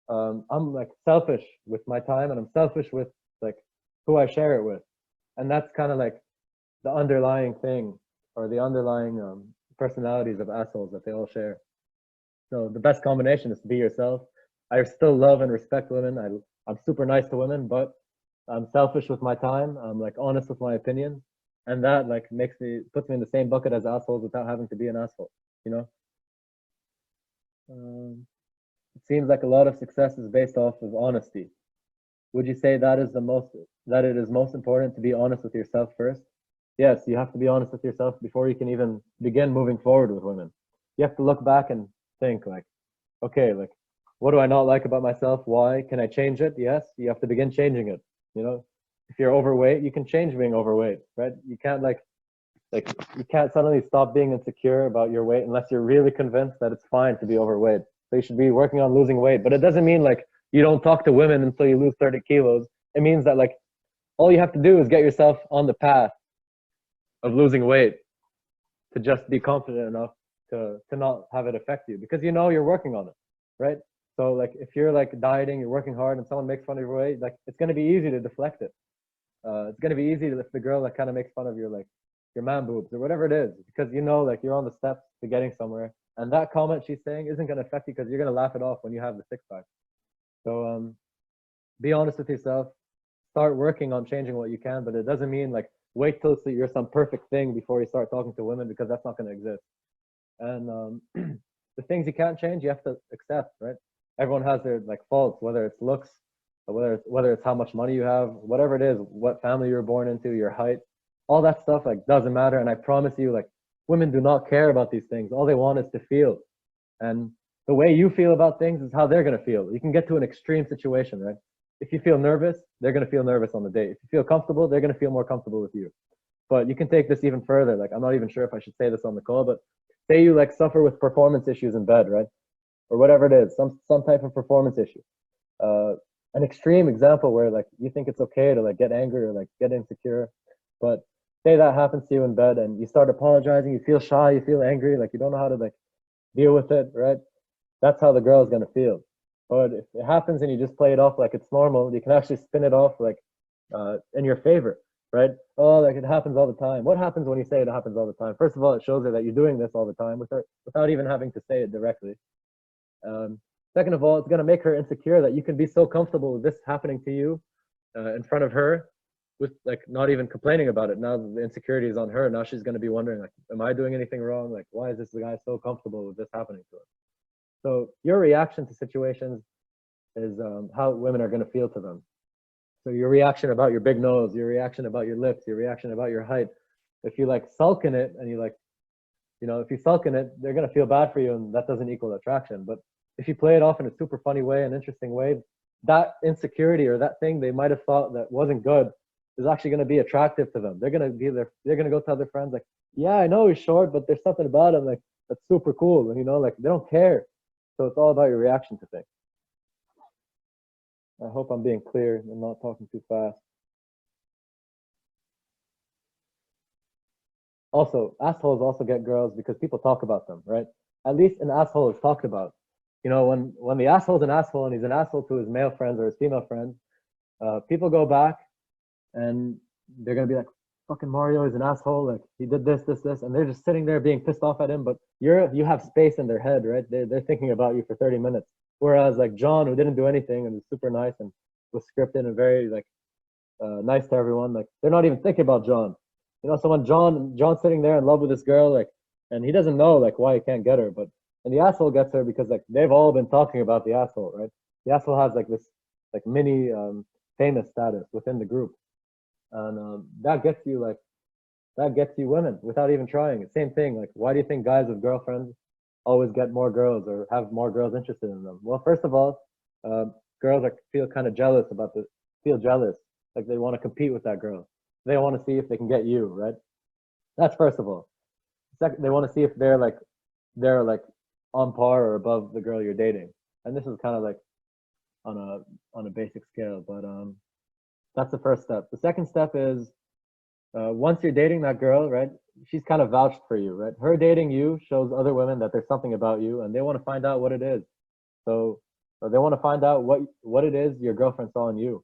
I'm like selfish with my time, and I'm selfish with like who I share it with, and that's kind of like the underlying thing or the underlying personalities of assholes that they all share. So the best combination is to be yourself. I still love and respect women. I'm super nice to women, but I'm selfish with my time. I'm like honest with my opinions, and that like puts me in the same bucket as assholes without having to be an asshole. You know. It seems like a lot of success is based off of honesty. Would you say that it is most important to be honest with yourself first? Yes, you have to be honest with yourself before you can even begin moving forward with women. You have to look back and think like, okay, like what do I not like about myself? Why? Can I change it? Yes, you have to begin changing it. You know, if you're overweight, you can change being overweight, right? You can't like you can't suddenly stop being insecure about your weight unless you're really convinced that it's fine to be overweight. So you should be working on losing weight. But it doesn't mean like you don't talk to women until you lose 30 kilos. It means that like all you have to do is get yourself on the path of losing weight to just be confident enough to not have it affect you because you know you're working on it, right? So like if you're like dieting, you're working hard, and someone makes fun of your weight, like it's gonna be easy to deflect it. It's gonna be easy if the girl that kind of makes fun of your like your man boobs or whatever it is, because you know like you're on the steps to getting somewhere, and that comment she's saying isn't gonna affect you because you're gonna laugh it off when you have the six pack. So be honest with yourself. Start working on changing what you can, but it doesn't mean like wait till so you're some perfect thing before you start talking to women because that's not going to exist. And the things you can't change, you have to accept, right? Everyone has their like faults, whether it's looks, or whether it's how much money you have, whatever it is, what family you were born into, your height, all that stuff like doesn't matter. And I promise you, like women do not care about these things. All they want is to feel, and the way you feel about things is how they're going to feel. You can get to an extreme situation, right? If you feel nervous, they're going to feel nervous on the date. If you feel comfortable, they're going to feel more comfortable with you. But you can take this even further. Like, I'm not even sure if I should say this on the call, but say you like suffer with performance issues in bed, right? Or whatever it is, some type of performance issue. Uh, an extreme example where like you think it's okay to like get angry or like get insecure, but say that happens to you in bed and you start apologizing, you feel shy, you feel angry, like you don't know how to like deal with it, right? That's how the girl is gonna feel. But if it happens and you just play it off like it's normal, you can actually spin it off like in your favor, right? Oh, like it happens all the time. What happens when you say it happens all the time? First of all, it shows her that you're doing this all the time without even having to say it directly. Um, Second of all, it's gonna make her insecure that you can be so comfortable with this happening to you in front of her, with like not even complaining about it. Now the insecurity is on her. Now she's gonna be wondering like, am I doing anything wrong? Like, why is this guy so comfortable with this happening to him? So your reaction to situations is how women are going to feel to them. So your reaction about your big nose, your reaction about your lips, your reaction about your height. If you like sulk in it and you like, if you sulk in it, they're going to feel bad for you, and that doesn't equal attraction. But if you play it off in a super funny way, an interesting way, that insecurity or that thing they might have thought that wasn't good is actually going to be attractive to them. They're going to be there. They're going to go tell their friends like, yeah, I know he's short, but there's something about him like that's super cool. And like they don't care. So it's all about your reaction to things. I hope I'm being clear and not talking too fast. Also, assholes also get girls because people talk about them, right? At least an asshole is talked about. When the asshole's an asshole and he's an asshole to his male friends or his female friends, people go back and they're gonna be like, "Fucking Mario is an asshole. Like he did this, this, this," and they're just sitting there being pissed off at him. But you have space in their head, right? They're thinking about you for 30 minutes. Whereas like John, who didn't do anything and was super nice and was scripted and very like nice to everyone, like they're not even thinking about John. So when John's sitting there in love with this girl, like, and he doesn't know like why he can't get her, but and the asshole gets her because like they've all been talking about the asshole, right? The asshole has like this like mini famous status within the group, and that gets you women without even trying. Same thing. Like, why do you think guys with girlfriends always get more girls or have more girls interested in them? Well, first of all, uh, girls feel kind of jealous feel jealous, like they want to compete with that girl. They want to see if they can get you, right? That's first of all. Second, they want to see if they're like on par or above the girl you're dating. And this is kind of like on a basic scale, but that's the first step. The second step is once you're dating that girl, right? She's kind of vouched for you, right? Her dating you shows other women that there's something about you, and they want to find out what it is. So, or they want to find out what it is your girlfriend saw in you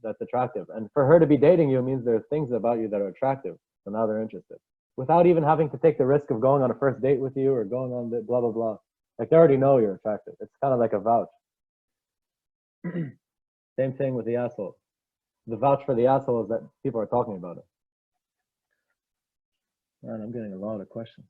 that's attractive. And for her to be dating you means there's things about you that are attractive. So now they're interested, without even having to take the risk of going on a first date with you or going on the blah blah blah. Like they already know you're attractive. It's kind of like a vouch. Same thing with the asshole. The vouch for the asshole is that people are talking about it. Man, I'm getting a lot of questions.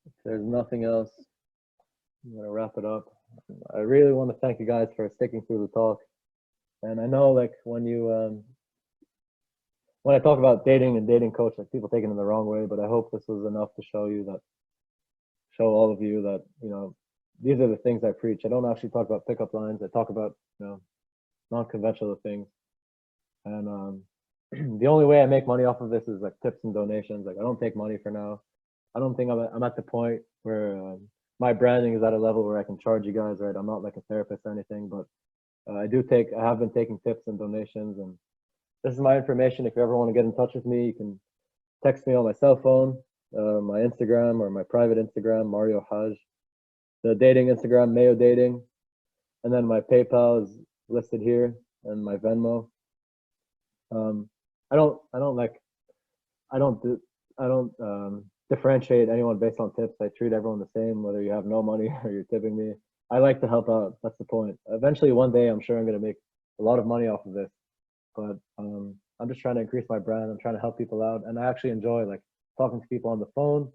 If there's nothing else, I'm gonna wrap it up. I really want to thank you guys for sticking through the talk. And I know, like, when I talk about dating and dating coach, like people take it in the wrong way. But I hope this was enough to show all of you that these are the things I preach. I don't actually talk about pickup lines. I talk about non-conventional things. And the only way I make money off of this is like tips and donations. Like I don't take money for now. I don't think I'm at the point where my branding is at a level where I can charge you guys, right? I'm not like a therapist or anything, but I have been taking tips and donations, and this is my information. If you ever want to get in touch with me, you can text me on my cell phone, my Instagram or my private Instagram, Mario Haj. The dating Instagram, Mayo Dating, and then my PayPal is listed here, and my Venmo. I don't differentiate anyone based on tips. I treat everyone the same, whether you have no money or you're tipping me. I like to help out. That's the point. Eventually, one day, I'm sure I'm going to make a lot of money off of this, but I'm just trying to increase my brand. I'm trying to help people out, and I actually enjoy like talking to people on the phone.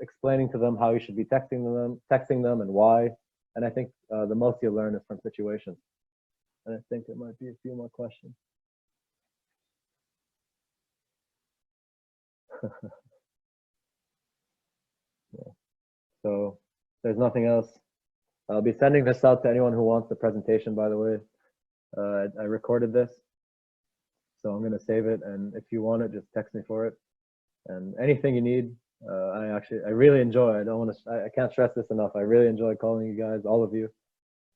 Explaining to them how you should be texting them, and why. And I think the most you'll learn is from situations. And I think there might be a few more questions. Yeah. So there's nothing else. I'll be sending this out to anyone who wants the presentation, by the way. I recorded this. So I'm gonna save it, and if you want it, just text me for it. And anything you need, I really enjoy. I don't want to. I can't stress this enough. I really enjoy calling you guys, all of you,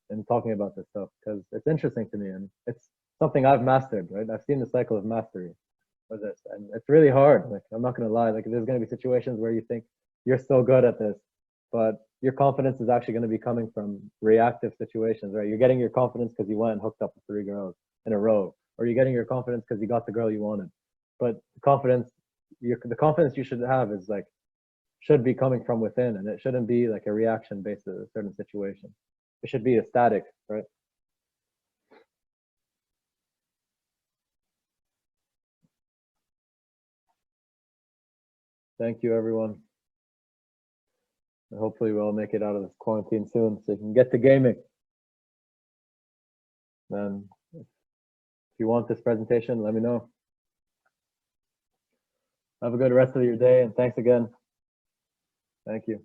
and talking about this stuff because it's interesting to me and it's something I've mastered. Right, I've seen the cycle of mastery for this, and it's really hard. Like I'm not gonna lie. Like there's gonna be situations where you think you're so good at this, but your confidence is actually going to be coming from reactive situations, right? You're getting your confidence because you went and hooked up with 3 girls in a row, or you're getting your confidence because you got the girl you wanted. But the confidence you should have is like should be coming from within, and it shouldn't be like a reaction based on a certain situation. It should be a static, right? Thank you, everyone. And hopefully, we'll make it out of this quarantine soon, so you can get to gaming. And if you want this presentation, let me know. Have a good rest of your day, and thanks again. Thank you.